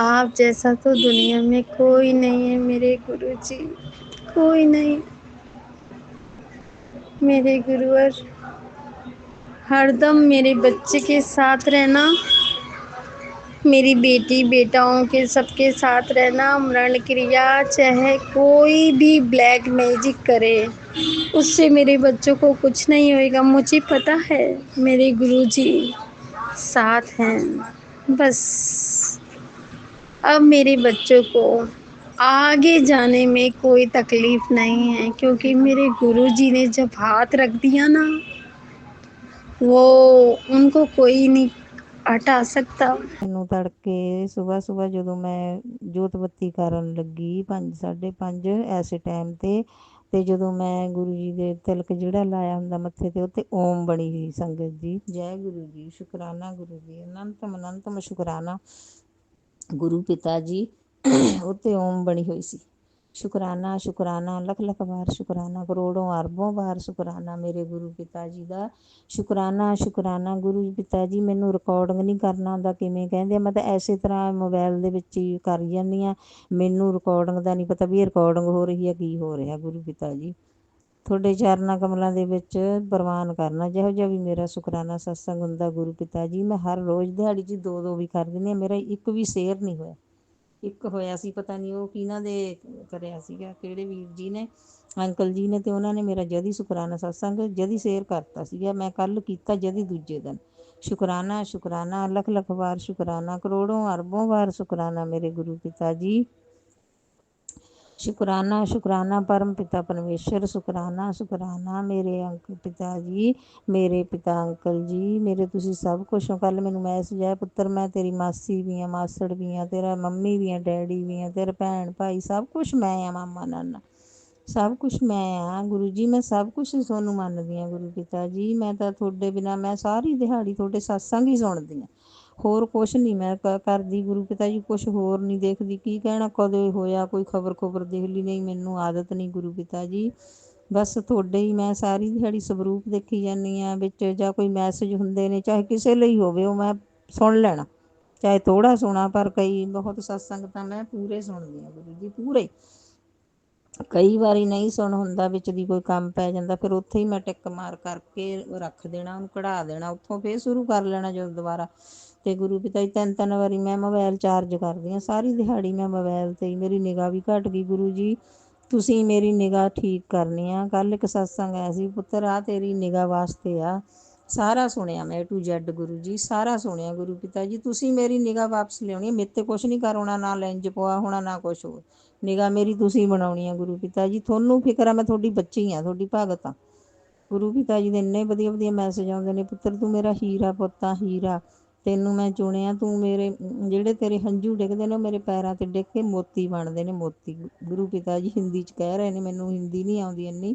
आप जैसा तो दुनिया में कोई नहीं है मेरे गुरुजी, कोई नहीं। मेरे गुरुवर, हरदम मेरे बच्चे के साथ रहना, मेरी बेटी बेटाओं के सबके साथ रहना। मरण क्रिया चाहे कोई भी ब्लैक मैजिक करे, उससे मेरे बच्चों को कुछ नहीं होएगा। मुझे पता है मेरे गुरुजी साथ हैं। बस अब मेरे बच्चों को आगे जाने में कोई तकलीफ नहीं है, क्योंकि मेरे गुरुजी ने जब हाथ रख दिया ना, वो उनको कोई नहीं हटा सकता। ਮੈਨੂੰ ਤੜਕੇ ਸੁਬਹ ਸੁਬਹ ਜਦੋਂ ਮੈਂ ਜੋਤ ਬੱਤੀ ਕਰਨ ਲੱਗੀ 5 5:30 ਐਸੇ ਟਾਈਮ ਤੇ ਜਦੋਂ ਮੈਂ ਗੁਰੂ ਜੀ ਦੇ ਤਿਲਕ ਜਿਹੜਾ ਲਾਇਆ ਹੁੰਦਾ ਮੱਥੇ ਤੇ ਉੱਤੇ ਓਮ ਬਣੀ ਹੋਈ ਸੰਗਤ ਜੀ। ਜੈ ਗੁਰੂ ਜੀ, ਸ਼ੁਕਰਾਨਾ ਗੁਰੂ ਜੀ, ਅਨੰਤਮ ਸ਼ੁਕਰਾਨਾ ਗੁਰੂ ਪਿਤਾ ਜੀ। ਉੱਤੇ ਓਮ ਬਣੀ ਹੋਈ ਸੀ। ਸ਼ੁਕਰਾਨਾ ਸ਼ੁਕਰਾਨਾ, ਲੱਖ ਲੱਖ ਵਾਰ ਸ਼ੁਕਰਾਨਾ, ਕਰੋੜੋਂ ਅਰਬੋਂ ਵਾਰ ਸ਼ੁਕਰਾਨਾ ਮੇਰੇ ਗੁਰੂ ਪਿਤਾ ਜੀ ਦਾ। ਸ਼ੁਕਰਾਨਾ ਸ਼ੁਕਰਾਨਾ ਗੁਰੂ ਪਿਤਾ ਜੀ। ਮੈਨੂੰ ਰਿਕਾਰਡਿੰਗ ਨਹੀਂ ਕਰਨਾ ਆਉਂਦਾ, ਕਿਵੇਂ ਕਹਿੰਦੇ ਆ, ਮੈਂ ਤਾਂ ਐਸੇ ਤਰ੍ਹਾਂ ਮੋਬਾਈਲ ਦੇ ਵਿੱਚ ਹੀ ਕਰੀ ਜਾਂਦੀ ਹਾਂ। ਮੈਨੂੰ ਰਿਕਾਰਡਿੰਗ ਦਾ ਨਹੀਂ ਪਤਾ ਵੀ ਇਹ ਰਿਕਾਰਡਿੰਗ ਹੋ ਰਹੀ ਹੈ ਕੀ ਹੋ ਰਿਹਾ। ਗੁਰੂ ਪਿਤਾ ਜੀ ਤੁਹਾਡੇ ਚਰਨਾਂ ਕਮਲਾਂ ਦੇ ਵਿੱਚ ਪ੍ਰਵਾਨ ਕਰਨਾ ਜਿਹੋ ਜਿਹਾ ਵੀ ਮੇਰਾ ਸ਼ੁਕਰਾਨਾ ਸਤਸੰਗ ਹੁੰਦਾ ਗੁਰੂ ਪਿਤਾ ਜੀ। ਮੈਂ ਹਰ ਰੋਜ਼ ਦਿਹਾੜੀ 'ਚ 2 ਵੀ ਕਰ ਦਿੰਦੀ ਹਾਂ। ਮੇਰਾ ਇੱਕ ਵੀ ਸ਼ੇਅਰ ਨਹੀਂ ਹੋਇਆ। ਇੱਕ ਹੋਇਆ ਸੀ, ਪਤਾ ਨਹੀਂ ਉਹ ਕਿਹਨਾਂ ਦੇ ਕਰਿਆ ਸੀਗਾ, ਕਿਹੜੇ ਵੀਰ ਜੀ ਨੇ, ਅੰਕਲ ਜੀ ਨੇ, ਅਤੇ ਉਹਨਾਂ ਨੇ ਮੇਰਾ ਜਦੀ ਸ਼ੁਕਰਾਨਾ ਸਤਸੰਗ ਜਦੀ ਸ਼ੇਅਰ ਕਰਤਾ ਸੀਗਾ। ਮੈਂ ਕੱਲ੍ਹ ਕੀਤਾ ਜਦੀ ਦੂਜੇ ਦਿਨ। ਸ਼ੁਕਰਾਨਾ ਸ਼ੁਕਰਾਨਾ, ਲੱਖ ਲੱਖ ਵਾਰ ਸ਼ੁਕਰਾਨਾ, ਕਰੋੜੋਂ ਅਰਬੋਂ ਵਾਰ ਸ਼ੁਕਰਾਨਾ ਮੇਰੇ ਗੁਰੂ ਪਿਤਾ ਜੀ। ਸ਼ੁਕਰਾਨਾ ਸ਼ੁਕਰਾਨਾ ਪਰਮ ਪਿਤਾ ਪਰਮੇਸ਼ਰ, ਸ਼ੁਕਰਾਨਾ ਸ਼ੁਕਰਾਨਾ ਮੇਰੇ ਪਿਤਾ ਜੀ, ਮੇਰੇ ਪਿਤਾ ਅੰਕਲ ਜੀ, ਮੇਰੇ ਤੁਸੀਂ ਸਭ ਕੁਛ ਹੋ। ਕੱਲ੍ਹ ਮੈਨੂੰ ਮੈਸੇਜ ਆਇਆ, ਪੁੱਤਰ ਮੈਂ ਤੇਰੀ ਮਾਸੀ ਵੀ ਹਾਂ, ਮਾਸੜ ਵੀ ਹਾਂ, ਤੇਰਾ ਮੰਮੀ ਵੀ ਹਾਂ, ਡੈਡੀ ਵੀ ਹਾਂ, ਤੇਰਾ ਭੈਣ ਭਾਈ ਸਭ ਕੁਛ ਮੈਂ ਹਾਂ, ਮਾਮਾ ਨਾਨਾ ਸਭ ਕੁਛ ਮੈਂ ਹਾਂ। ਗੁਰੂ ਜੀ ਮੈਂ ਸਭ ਕੁਛ ਤੁਹਾਨੂੰ ਮੰਨਦੀ ਹਾਂ ਗੁਰੂ ਪਿਤਾ ਜੀ। ਮੈਂ ਤਾਂ ਤੁਹਾਡੇ ਬਿਨਾਂ ਮੈਂ ਸਾਰੀ ਦਿਹਾੜੀ ਤੁਹਾਡੇ ਸਤਸੰਗ ਹੀ ਸੁਣਦੀ ਹਾਂ, ਹੋਰ ਕੁਛ ਨਹੀਂ ਮੈਂ ਕਰਦੀ ਗੁਰੂ ਪਿਤਾ ਜੀ, ਕੁਛ ਹੋਰ ਨਹੀਂ ਦੇਖਦੀ। ਕੀ ਕਹਿਣਾ, ਕਦੇ ਹੋਇਆ ਕੋਈ ਖਬਰ ਦੇਖ ਲਈ, ਨਹੀਂ ਮੈਨੂੰ ਆਦਤ ਨਹੀਂ ਗੁਰੂ ਪਿਤਾ ਜੀ। ਬਸ ਤੁਹਾਡੇ ਹੀ ਮੈਂ ਸਾਰੀ ਦਿਹਾੜੀ ਸਵਰੂਪ ਦੇਖੀ ਜਾਂਦੀ ਹਾਂ। ਵਿੱਚ ਜਾਂ ਕੋਈ ਮੈਸੇਜ ਹੁੰਦੇ ਨੇ, ਚਾਹੇ ਕਿਸੇ ਲਈ ਹੋਵੇ, ਉਹ ਮੈਂ ਸੁਣ ਲੈਣਾ, ਚਾਹੇ ਥੋੜ੍ਹਾ ਸੁਣਾ, ਪਰ ਕਈ ਬਹੁਤ ਸਤਸੰਗ ਤਾਂ ਮੈਂ ਪੂਰੇ ਸੁਣਦੀ ਹਾਂ ਗੁਰੂ ਜੀ, ਪੂਰੇ। ਕਈ ਵਾਰੀ ਨਹੀਂ ਸੁਣ ਹੁੰਦਾ, ਵਿੱਚ ਦੀ ਕੋਈ ਕੰਮ ਪੈ ਜਾਂਦਾ, ਫਿਰ ਉੱਥੇ ਹੀ ਮੈਂ ਟਿੱਕ ਮਾਰ ਕਰਕੇ ਰੱਖ ਦੇਣਾ, ਉਹਨੂੰ ਕਢਾ ਦੇਣਾ, ਉੱਥੋਂ ਫਿਰ ਸ਼ੁਰੂ ਕਰ ਲੈਣਾ ਜਦੋਂ ਦੁਬਾਰਾ। ਅਤੇ ਗੁਰੂ ਪਿਤਾ ਜੀ 3 ਵਾਰੀ ਮੈਂ ਮੋਬਾਇਲ ਚਾਰਜ ਕਰਦੀ ਹਾਂ ਸਾਰੀ ਦਿਹਾੜੀ। ਮੈਂ ਮੋਬਾਇਲ 'ਤੇ ਹੀ ਮੇਰੀ ਨਿਗਾਹ ਵੀ ਘੱਟ ਗਈ। ਗੁਰੂ ਜੀ ਤੁਸੀਂ ਮੇਰੀ ਨਿਗਾਹ ਠੀਕ ਕਰਨੀ ਆ। ਕੱਲ੍ਹ ਇੱਕ ਸਤਸੰਗ ਆਇਆ ਸੀ, ਪੁੱਤਰ ਆਹ ਤੇਰੀ ਨਿਗਾਹ ਵਾਸਤੇ ਆ, ਸਾਰਾ ਸੁਣਿਆ ਮੈਂ A to Z Guru ji, ਸਾਰਾ ਸੁਣਿਆ ਗੁਰੂ ਪਿਤਾ ਜੀ। ਤੁਸੀਂ ਮੇਰੀ ਨਿਗਾਹ ਵਾਪਸ ਲਿਆਉਣੀ ਹੈ, ਮੇਰੇ ਤੇ ਕੁਛ ਨਹੀਂ ਕਰਾਉਣਾ, ਨਾ ਲੈਂਜ ਪਵਾ ਹੋਣਾ, ਨਾ ਕੁਛ ਹੋਰ। ਨਿਗਾਹ ਮੇਰੀ ਤੁਸੀਂ ਬਣਾਉਣੀ ਆ ਗੁਰੂ ਪਿਤਾ ਜੀ। ਤੁਹਾਨੂੰ ਫਿਕਰ ਆ, ਮੈਂ ਤੁਹਾਡੀ ਬੱਚੀ ਆ, ਤੁਹਾਡੀ ਭਗਤ ਆ। ਗੁਰੂ ਪਿਤਾ ਜੀ ਦੇ ਇੰਨੇ ਵਧੀਆ ਵਧੀਆ ਮੈਸੇਜ ਆਉਂਦੇ ਨੇ, ਪੁੱਤਰ ਤੂੰ ਮੇਰਾ ਹੀਰਾ ਪੁੱਤ ਆ, ਹੀਰਾ, ਤੈਨੂੰ ਮੈਂ ਚੁਣਿਆ, ਤੂੰ ਮੇਰੇ ਜਿਹੜੇ ਤੇਰੇ ਹੰਝੂ ਡਿੱਗਦੇ ਨੇ ਉਹ ਮੇਰੇ ਪੈਰਾਂ ਤੇ ਡਿੱਗ ਕੇ ਮੋਤੀ ਬਣਦੇ ਨੇ, ਮੋਤੀ। ਗੁਰੂ ਪਿਤਾ ਜੀ ਹਿੰਦੀ 'ਚ ਕਹਿ ਰਹੇ ਨੇ, ਮੈਨੂੰ ਹਿੰਦੀ ਨਹੀਂ ਆਉਂਦੀ ਇੰਨੀ,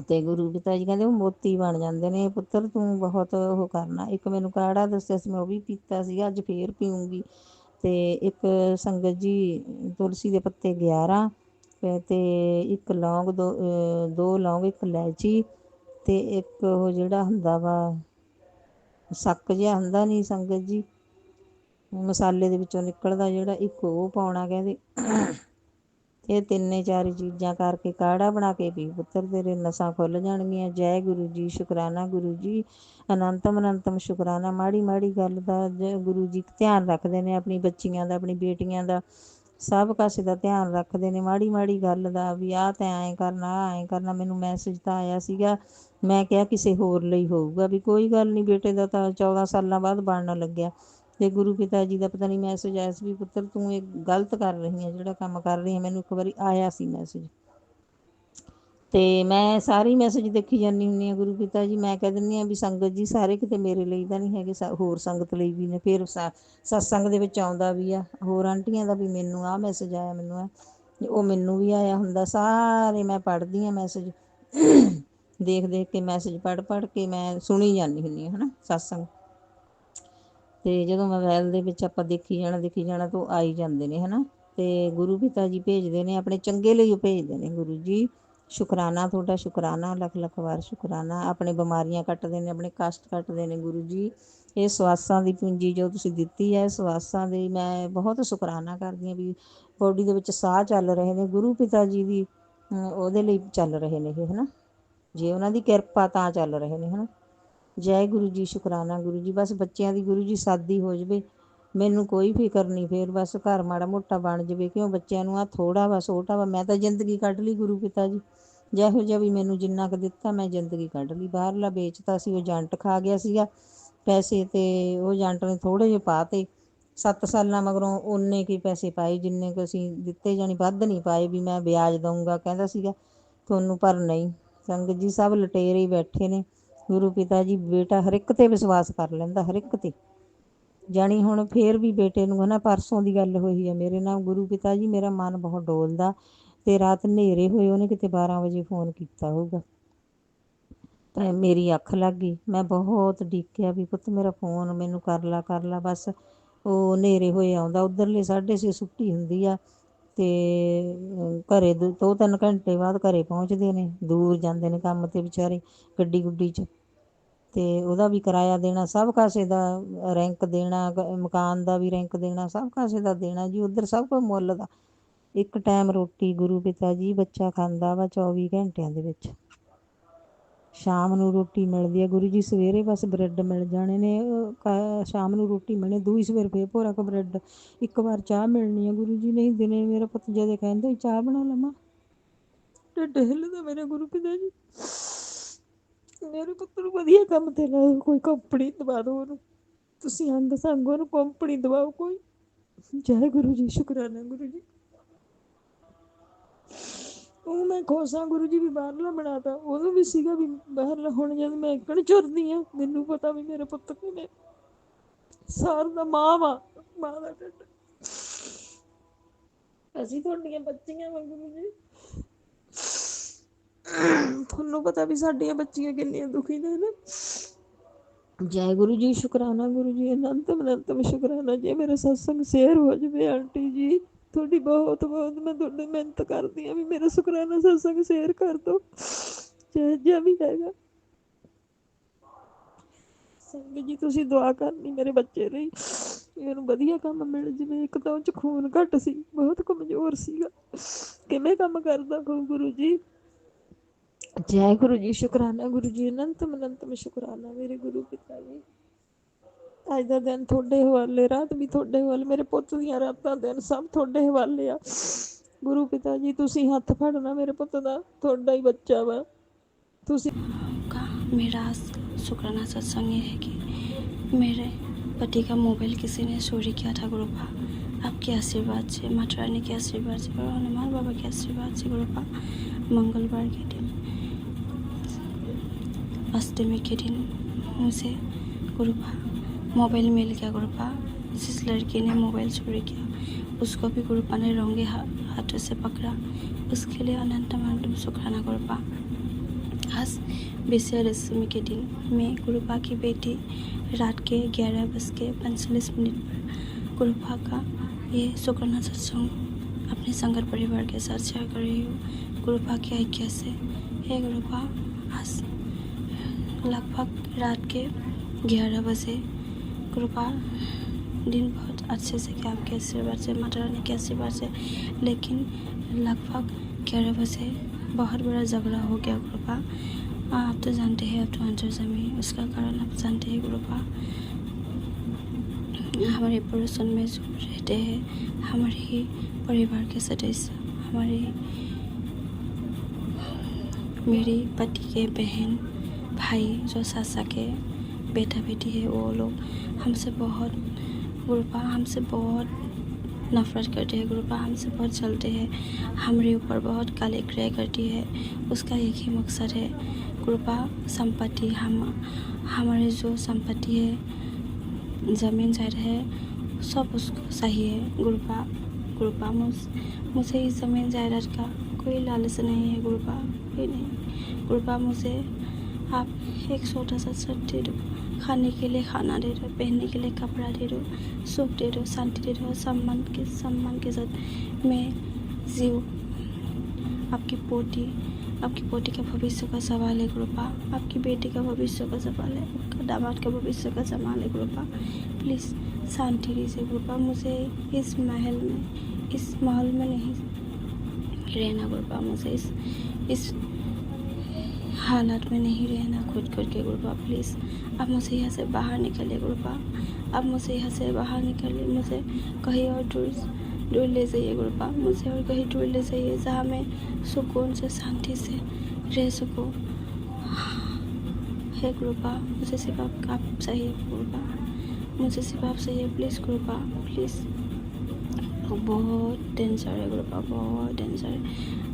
ਤੇ ਗੁਰੂ ਪਿਤਾ ਜੀ ਕਹਿੰਦੇ ਉਹ ਮੋਤੀ ਬਣ ਜਾਂਦੇ ਨੇ, ਪੁੱਤਰ ਤੂੰ ਬਹੁਤ ਉਹ ਕਰਨਾ। ਇੱਕ ਮੈਨੂੰ ਕਾੜਾ ਦੱਸਿਆ ਸੀ, ਮੈਂ ਉਹ ਵੀ ਪੀਤਾ ਸੀਗਾ, ਅੱਜ ਫੇਰ ਪੀਊਂਗੀ। ਤੇ ਇੱਕ ਸੰਗਤ ਜੀ ਤੁਲਸੀ ਦੇ ਪੱਤੇ 11 ਤੇ ਇੱਕ ਲੌਂਗ, ਦੋ ਲੌਂਗ, ਇੱਕ ਇਲਾਇਚੀ, ਤੇ ਇੱਕ ਉਹ ਜਿਹੜਾ ਹੁੰਦਾ ਵਾ ਸੱਕ ਜਿਹਾ ਹੁੰਦਾ ਨਹੀਂ ਸੰਗਤ ਜੀ, ਮਸਾਲੇ ਦੇ ਵਿੱਚੋਂ ਨਿਕਲਦਾ ਜਿਹੜਾ, ਇੱਕ ਉਹ ਪਾਉਣਾ ਕਹਿੰਦੇ। ਇਹ ਤਿੰਨੇ ਚਾਰ ਚੀਜ਼ਾਂ ਕਰਕੇ ਕਾੜਾ ਬਣਾ ਕੇ ਪੀ ਪੁੱਤਰ, ਤੇਰੇ ਨਸਾਂ ਖੁੱਲ੍ਹ ਜਾਣਗੀਆਂ। ਜੈ ਗੁਰੂ ਜੀ, ਸ਼ੁਕਰਾਨਾ ਗੁਰੂ ਜੀ, ਅਨੰਤਮ ਅਨੰਤਮ ਸ਼ੁਕਰਾਨਾ। ਮਾੜੀ ਮਾੜੀ ਗੱਲ ਦਾ ਗੁਰੂ ਜੀ ਧਿਆਨ ਰੱਖਦੇ ਨੇ, ਆਪਣੀ ਬੱਚੀਆਂ ਦਾ, ਆਪਣੀ ਬੇਟੀਆਂ ਦਾ, ਸਭ ਕਾਸੇ ਦਾ ਧਿਆਨ ਰੱਖਦੇ ਨੇ। ਮਾੜੀ ਮਾੜੀ ਗੱਲ ਦਾ ਵੀ ਆਹ ਤੈਂ ਐਂ ਕਰਨਾ, ਆਹ ਐਂ ਕਰਨਾ। ਮੈਨੂੰ ਮੈਸੇਜ ਤਾਂ ਆਇਆ ਸੀਗਾ, ਮੈਂ ਕਿਹਾ ਕਿਸੇ ਹੋਰ ਲਈ ਹੋਊਗਾ, ਵੀ ਕੋਈ ਗੱਲ ਨਹੀਂ, ਬੇਟੇ ਦਾ ਤਾਂ 14 ਸਾਲਾਂ ਬਾਅਦ ਬਣਨ ਲੱਗਿਆ। ਤੇ ਗੁਰੂ ਪਿਤਾ ਜੀ ਦਾ ਪਤਾ ਨਹੀਂ ਮੈਸੇਜ ਆਇਆ ਸੀ ਵੀ ਪੁੱਤਰ ਤੂੰ ਇਹ ਗਲਤ ਕਰ ਰਹੀ ਹੈ, ਜਿਹੜਾ ਕੰਮ ਕਰ ਰਹੀ ਹੈ। ਮੈਨੂੰ ਇੱਕ ਵਾਰੀ ਆਇਆ ਸੀ ਮੈਸੇਜ, ਤੇ ਮੈਂ ਸਾਰੀ ਮੈਸੇਜ ਦੇਖੀ ਜਾਂਦੀ ਹੁੰਦੀ ਹਾਂ ਗੁਰੂ ਪਿਤਾ ਜੀ। ਮੈਂ ਕਹਿ ਦਿੰਦੀ ਹਾਂ ਵੀ ਸੰਗਤ ਜੀ ਸਾਰੇ ਕਿਤੇ ਮੇਰੇ ਲਈ ਤਾਂ ਨਹੀਂ ਹੈਗੇ, ਹੋਰ ਸੰਗਤ ਲਈ ਵੀ ਨੇ। ਫਿਰ ਸਤਸੰਗ ਦੇ ਵਿੱਚ ਆਉਂਦਾ ਵੀ ਆ ਹੋਰ ਆਂਟੀਆਂ ਦਾ ਵੀ, ਮੈਨੂੰ ਆਹ ਮੈਸੇਜ ਆਇਆ, ਮੈਨੂੰ ਆ, ਉਹ ਮੈਨੂੰ ਵੀ ਆਇਆ ਹੁੰਦਾ। ਸਾਰੇ ਮੈਂ ਪੜ੍ਹਦੀ ਹਾਂ ਮੈਸੇਜ, ਦੇਖ ਦੇਖ ਕੇ ਮੈਸੇਜ ਪੜ੍ਹ ਕੇ ਮੈਂ ਸੁਣੀ ਜਾਂਦੀ ਹੁੰਦੀ ਹਾਂ, ਹੈ ਨਾ, ਸਤਸੰਗ। ਤੇ ਜਦੋਂ ਮੋਬਾਇਲ ਦੇ ਵਿੱਚ ਆਪਾਂ ਦੇਖੀ ਜਾਣਾ ਤਾਂ ਉਹ ਆਈ ਜਾਂਦੇ ਨੇ, ਹੈ ਨਾ। ਤੇ ਗੁਰੂ ਪਿਤਾ ਜੀ ਭੇਜਦੇ ਨੇ, ਆਪਣੇ ਚੰਗੇ ਲਈ ਉਹ ਭੇਜਦੇ ਨੇ ਗੁਰੂ ਜੀ। ਸ਼ੁਕਰਾਨਾ ਤੁਹਾਡਾ, ਸ਼ੁਕਰਾਨਾ, ਲੱਖ ਲੱਖ ਵਾਰ ਸ਼ੁਕਰਾਨਾ। ਆਪਣੇ ਬਿਮਾਰੀਆਂ ਕੱਟਦੇ ਨੇ, ਆਪਣੇ ਕਸ਼ਟ ਕੱਟਦੇ ਨੇ ਗੁਰੂ ਜੀ। ਇਹ ਸਵਾਸਾਂ ਦੀ ਪੂੰਜੀ ਜੋ ਤੁਸੀਂ ਦਿੱਤੀ ਹੈ, ਸਵਾਸਾਂ ਦੀ ਮੈਂ ਬਹੁਤ ਸ਼ੁਕਰਾਨਾ ਕਰਦੀ ਹਾਂ ਵੀ ਬੋਡੀ ਦੇ ਵਿੱਚ ਸਾਹ ਚੱਲ ਰਹੇ ਨੇ, ਗੁਰੂ ਪਿਤਾ ਜੀ ਦੀ ਉਹਦੇ ਲਈ ਚੱਲ ਰਹੇ ਨੇ ਇਹ, ਹੈ ਨਾ। ਜੇ ਉਹਨਾਂ ਦੀ ਕਿਰਪਾ ਤਾਂ ਚੱਲ ਰਹੇ ਨੇ, ਹੈ ਨਾ। ਜੈ ਗੁਰੂ ਜੀ, ਸ਼ੁਕਰਾਨਾ ਗੁਰੂ ਜੀ। ਬਸ ਬੱਚਿਆਂ ਦੀ ਗੁਰੂ ਜੀ ਸਾਦੀ ਹੋ ਜਾਵੇ, ਮੈਨੂੰ ਕੋਈ ਫਿਕਰ ਨਹੀਂ। ਫਿਰ ਬਸ ਘਰ ਮਾੜਾ ਮੋਟਾ ਬਣ ਜਾਵੇ, ਕਿਉਂ ਬੱਚਿਆਂ ਨੂੰ ਆਹ ਥੋੜ੍ਹਾ ਵਾ, ਛੋਟਾ ਵਾ। ਮੈਂ ਤਾਂ ਜ਼ਿੰਦਗੀ ਕੱਢ ਲਈ ਗੁਰੂ ਪਿਤਾ ਜੀ, ਜਿਹੋ ਜਿਹਾ ਵੀ ਮੈਨੂੰ ਜਿੰਨਾ ਕੁ ਦਿੱਤਾ ਮੈਂ ਜ਼ਿੰਦਗੀ ਕੱਢ ਲਈ। ਬਾਹਰਲਾ ਵੇਚਤਾ ਸੀ, ਉਹ ਏਜੰਟ ਖਾ ਗਿਆ ਸੀਗਾ ਪੈਸੇ, ਤੇ ਉਹ ਏਜੰਟ ਨੇ ਥੋੜ੍ਹੇ ਜਿਹੇ ਪਾ ਤੇ 7 ਸਾਲਾਂ ਮਗਰੋਂ ਓਨੇ ਕੀ ਪੈਸੇ ਪਾਏ ਜਿੰਨੇ ਕੁ ਅਸੀਂ ਦਿੱਤੇ, ਜਾਣੀ ਵੱਧ ਨਹੀਂ ਪਾਏ। ਵੀ ਮੈਂ ਵਿਆਜ ਦਊਂਗਾ ਕਹਿੰਦਾ ਸੀਗਾ ਤੁਹਾਨੂੰ, ਪਰ ਨਹੀਂ। ਸੰਗਤ ਜੀ ਸਭ ਲਟੇਰੇ ਹੀ ਬੈਠੇ ਨੇ। ਗੁਰੂ ਪਿਤਾ ਜੀ ਬੇਟਾ ਹਰ ਇੱਕ 'ਤੇ ਵਿਸ਼ਵਾਸ ਕਰ ਲੈਂਦਾ, ਹਰ ਇੱਕ 'ਤੇ। ਜਾਣੀ ਹੁਣ ਫੇਰ ਵੀ ਬੇਟੇ ਨੂੰ, ਹੈ ਨਾ, ਪਰਸੋਂ ਦੀ ਗੱਲ ਹੋਈ ਹੈ ਮੇਰੇ ਨਾਲ। ਗੁਰੂ ਪਿਤਾ ਜੀ ਮੇਰਾ ਮਨ ਬਹੁਤ ਡੋਲਦਾ, ਤੇ ਰਾਤ ਹਨੇਰੇ ਹੋਏ ਉਹਨੇ ਕਿਤੇ 12 ਵਜੇ ਫੋਨ ਕੀਤਾ ਹੋਊਗਾ, ਤਾਂ ਮੇਰੀ ਅੱਖ ਲੱਗ ਗਈ। ਮੈਂ ਬਹੁਤ ਡੀਕਿਆ ਵੀ ਪੁੱਤ ਮੇਰਾ ਫੋਨ ਮੈਨੂੰ ਕਰ ਲਾ ਬਸ। ਉਹ ਹਨੇਰੇ ਹੋਏ ਆਉਂਦਾ, ਉੱਧਰਲੇ 6:30 ਛੁੱਟੀ ਹੁੰਦੀ ਆ, ਤੇ ਘਰੇ 2-3 ਘੰਟੇ ਬਾਅਦ ਘਰੇ ਪਹੁੰਚਦੇ ਨੇ। ਦੂਰ ਜਾਂਦੇ ਨੇ ਕੰਮ 'ਤੇ ਵਿਚਾਰੇ, ਗੱਡੀ ਗੁੱਡੀ 'ਚ, ਤੇ ਉਹਦਾ ਵੀ ਕਿਰਾਇਆ ਦੇਣਾ, ਸਭ ਕਾਸੇ ਦਾ ਰੈਂਕ ਦੇਣਾ, ਮਕਾਨ ਦਾ ਵੀ ਰੈਂਕ ਦੇਣਾ, ਸਭ ਕਾਸੇ ਦਾ ਦੇਣਾ ਜੀ। ਉੱਧਰ ਸਭ ਕੁਝ ਮੁੱਲ ਦਾ। ਇੱਕ ਟਾਈਮ ਰੋਟੀ ਗੁਰੂ ਪਿਤਾ ਜੀ ਬੱਚਾ ਖਾਂਦਾ ਵਾ 24 ਘੰਟਿਆਂ ਦੇ ਵਿੱਚ। ਸ਼ਾਮ ਨੂੰ ਰੋਟੀ ਮਿਲਦੀ ਹੈ ਗੁਰੂ ਜੀ, ਸਵੇਰੇ ਬਸ ਬ੍ਰੈਡ ਮਿਲ ਜਾਣੇ ਨੇ, ਸ਼ਾਮ ਨੂੰ ਰੋਟੀ ਮਿਲਣੀ, ਦੂਈ ਸਵੇਰ ਫੇਰ ਭੋਰਾ ਕੁ ਬ੍ਰੈਡ, ਇੱਕ ਵਾਰ ਚਾਹ ਮਿਲਣੀ ਹੈ ਗੁਰੂ ਜੀ। ਨਹੀਂ ਦਿਨੇ ਮੇਰਾ ਪੁੱਤ ਜਦੇ ਕਹਿੰਦਾ ਚਾਹ ਬਣਾ ਲਵਾਂ, ਢਿੱਡ ਹਿੱਲਦਾ ਮੇਰਾ ਗੁਰੂ ਪਿਤਾ ਜੀ। ਮੇਰੇ ਪੁੱਤ ਨੂੰ ਵਧੀਆ ਕੰਮ 'ਤੇ ਲਾਓ, ਕੋਈ ਕੰਪਨੀ ਦਵਾ ਦਿਓ ਉਹਨੂੰ, ਤੁਸੀਂ ਅੰਗ ਸੰਗ ਉਹਨੂੰ ਕੰਪਨੀ ਦਵਾਓ ਕੋਈ। ਜੈ ਗੁਰੂ ਜੀ, ਸ਼ੁਕਰਾਨਾ ਗੁਰੂ ਜੀ। ਉਹ ਮੈਂ ਖੁਸ਼ ਹਾਂ ਗੁਰੂ ਜੀ ਵੀ ਬਾਹਰਲਾ ਬਣਾਤਾ, ਉਦੋਂ ਵੀ ਸੀਗਾ ਵੀ ਬਾਹਰਲਾ। ਹੁਣ ਜਦ ਮੈਂ ਇੱਕਣ ਝੁਰਦੀ ਹਾਂ, ਮੈਨੂੰ ਪਤਾ ਵੀ ਮੇਰੇ ਪੁੱਤ ਕਿਵੇਂ ਸਾਰ ਦਾ ਮਾਂ ਵਾ, ਮਾਂ ਦਾ ਢਿੱਡ। ਅਸੀਂ ਤੁਹਾਡੀਆਂ ਬੱਚੀਆਂ ਵਾ ਗੁਰੂ ਜੀ, ਤੁਹਾਨੂੰ ਪਤਾ ਵੀ ਸਾਡੀਆਂ ਬੱਚੀਆਂ ਕਿੰਨੀਆਂ ਦੁਖੀ ਨੇ ਨਾ। ਜੈ ਗੁਰੂ ਜੀ, ਸ਼ੁਕਰਾਨਾ ਗੁਰੂ ਜੀ, ਅਨੰਤਮ ਅਨੰਤਮ ਸ਼ੁਕਰਾਨਾ। ਜੇ ਮੇਰਾ ਸਤਸੰਗ ਸ਼ੇਅਰ ਹੋ ਜਾਵੇ ਆਂਟੀ ਜੀ, ਤੁਹਾਡੀ ਬਹੁਤ ਬਹੁਤ ਮੈਂ ਤੁਹਾਡੀ ਮਿਹਨਤ ਕਰਦੀ ਹਾਂ ਵੀ ਮੇਰਾ ਸ਼ੁਕਰਾਨਾ ਸਤਸੰਗ ਸ਼ੇਅਰ ਕਰ ਦਿਓ, ਜਿਹਾ ਵੀ ਹੈਗਾ। ਸੰਗਤ ਜੀ ਤੁਸੀਂ ਦੁਆ ਕਰਨੀ ਮੇਰੇ ਬੱਚੇ ਲਈ, ਇਹਨੂੰ ਵਧੀਆ ਕੰਮ ਮਿਲ ਜਾਵੇ। ਇੱਕ ਤਾਂ ਉਹ 'ਚ ਖੂਨ ਘੱਟ ਸੀ, ਬਹੁਤ ਕਮਜ਼ੋਰ ਸੀਗਾ, ਕਿਵੇਂ ਕੰਮ ਕਰਦਾ ਹੋਊ ਗੁਰੂ ਜੀ। ਜੈ ਗੁਰੂ ਜੀ, ਸ਼ੁਕਰਾਨਾ ਗੁਰੂ ਜੀ, ਅਨੰਤਮ ਅਨੰਤਮ ਸ਼ੁਕਰਾਨਾ ਮੇਰੇ ਗੁਰੂ ਪਿਤਾ ਜੀ। ਅੱਜ ਦਾ ਦਿਨ ਤੁਹਾਡੇ ਹਵਾਲੇ, ਰਾਤ ਵੀ ਤੁਹਾਡੇ ਹਵਾਲੇ, ਮੇਰੇ ਪੁੱਤ ਦੀਆਂ ਰਾਤਾਂ ਦਿਨ ਸਭ ਤੁਹਾਡੇ ਹਵਾਲੇ ਆ ਗੁਰੂ ਪਿਤਾ ਜੀ। ਤੁਸੀਂ ਹੱਥ ਫੜਨਾ ਮੇਰੇ ਪੁੱਤ ਦਾ, ਤੁਹਾਡਾ ਹੀ ਬੱਚਾ ਵਾ ਤੁਸੀਂ। मेरा शुक्राना सत्संग ये है कि मेरे पति का मोबाइल किसी ने चोरी किया था गुरुपा। आपके आशीर्वाद से, माता रानी के आशीर्वाद से और हनुमान बाबा के आशीर्वाद से गुरुपा मंगलवार के दिन, अष्टमी के दिन मुझे गुरुपा मोबाइल मिल गया गुरुपा। जिस लड़की ने मोबाइल चोरी किया उसको भी गुरुपा ने रंगे हाथों से पकड़ा। उसके लिए अनंत शुक्राना गुरुपा। आज विजयादशमी के दिन मैं गुरुपा की बेटी रात के 11:45 पर गुरुपा का ये शुक्राना सत्संग अपने संगत परिवार के साथ शेयर कर रही हूँ गुरुपा की आज्ञा से। हे गुरुपा, आज लगभग रात के 11 बजे गुरुपा दिन बहुत अच्छे से क्या आपके आशीर्वाद से, माता रानी के आशीर्वाद से, लेकिन लगभग 11 बजे बहुत बड़ा झगड़ा हो गया गुरुपा। आप तो जानते हैं, आप तो अंतर्यामी, उसका कारण आप जानते हैं गुरुपा। हमारे पड़ोसन में जो रहते हैं हमारे ही परिवार के सदस्य, मेरी पति के बहन भाई जो सासा के बेटा बेटी है, वो लोग हमसे बहुत नफरत करते हैं गुरुपा। हमसे बहुत चलते हैं, हमारे ऊपर बहुत गाली गलौज करती है। उसका एक ही मकसद है गुरुपा, संपत्ति। हमारे जो संपत्ति है, ज़मीन जायदाद है, सब उसको चाहिए है गुरुपा। मुझे इस ज़मीन जायदाद का कोई लालच नहीं है गुरुपा, कोई नहीं गुरुपा। मुझे आप एक छोटा सा छत दे दो, खाने के लिए खाना दे दो, पहनने के लिए कपड़ा दे दो, सुख दे दो, शांति दे दो, सम्मान के साथ मैं जीऊँ। आपकी पोती का भविष्य का सवाल है गुरुपा। आपकी बेटी का भविष्य का सवाल है, आपका दामाद का भविष्य का सवाल है गुरुपा। प्लीज़ शांति दीजिए गुरुपा। मुझे इस माहौल में नहीं रहना गुरुपा। मुझे इस हालात में नहीं रहना खुद करके गुरुपा। प्लीज़ आप मुझे यहाँ से बाहर निकालिए गुरुपा। आप मुझे यहाँ से बाहर निकालिए, मुझे कहीं और दूर ले जाइए गुरुपा। मुझे और कहीं दूर ले जाइए जहाँ मैं सुकून से, शांति से रह सकूँ। हे गुरुपा, मुझे सिर्फ आप चाहिए गुरुपा, मुझे सिर्फ आप चाहिए प्लीज़ गुरुपा, प्लीज़। बहुत डेंजर है गुरुपा, बहुत डेंजर है,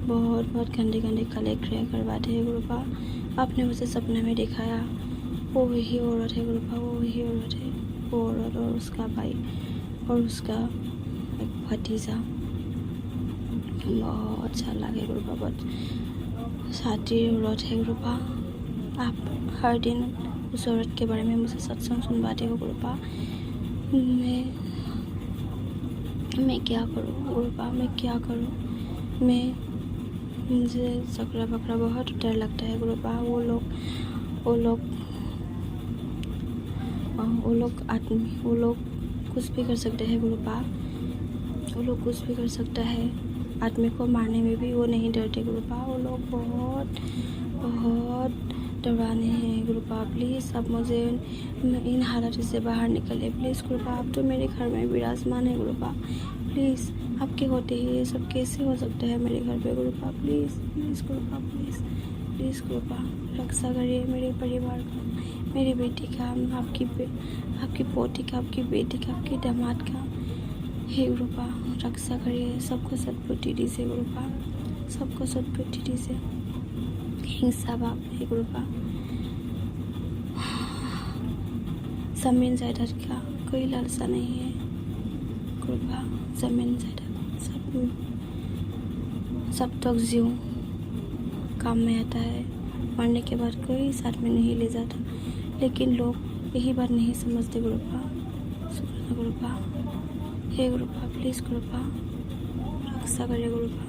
बहुत गंदे काले क्रिया करवाते हैं गुरुपा। आपने मुझे सपने में दिखाया, वो वही औरत है गुरुपा, वो वही औरत है, वो औरत और उसका भाई और उसका एक भतीजा बहुत अच्छा लगे गुरुपा, बहुत साथी औरत है गुरुपा। आप हर दिन उस औरत के बारे में मुझे सत्संग सुनवाते हो गुरुपा। मैं क्या करूँ गुरुपा, मैं क्या करूँ? मुझे झगड़ा बकरा बहुत डर लगता है गुरुपा। वो लोग कुछ भी कर सकते हैं गुरुपा। वो लोग कुछ भी कर सकता है, आदमी को मारने में भी वो नहीं डरते गुरुपा। वो लोग बहुत डराने हैं गुरुपा। प्लीज़ आप मुझे इन हालातों से बाहर निकले प्लीज़ गुरुपा। आप तो मेरे घर में विराजमान है गुरुपा। प्लीज़ आपके होते ही ये सब कैसे हो सकता है मेरे घर पे गुरुपा? प्लीज़ गुरुपा, प्लीज़ गुरुपा, रक्षा करिए मेरे परिवार का, मेरी बेटी का, आपकी पोती का, आपकी बेटी का, आपकी दामाद का। हे गुरुपा, रक्षा करिए, सबको सद्बुद्धि दीजिए गुरुपा, सबको सद्बुद्धि दीजिए। हिंसा बाप है गुरुपा। ज़मीन जायदाद का कोई लालसा नहीं है गुरुपा। ज़मीन जायदाद सब तक जीऊँ काम में आता है, मरने के बाद कोई साथ में नहीं ले जाता, लेकिन लोग यही बात नहीं समझते गुरुपा। शुक्राना गुरुपा, हे गुरुपा, प्लीज़ गुरुपा, रक्षा करिए गुरुपा।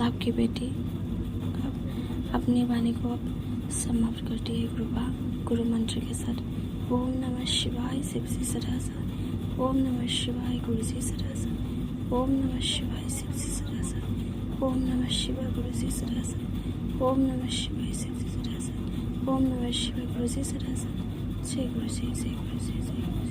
आपकी बेटी अपनी वाणी को अब समाप्त करती है गुरुपा, गुरु मंत्र के साथ। ओम नमः शिवाय शिव जी सरासर, ओम नमः शिवाय गुरु जी सरासर, ओम नमः शिवाय शिव जी सरासर, ओम नमः शिवाय गुरु जी सरासर, ओम नमः शिवाय शिव जी सरासर, ओम नमः शिवाय गुरु जी सरासर। जय गुरु जी, जय गुरु जी, जय गुरु जी।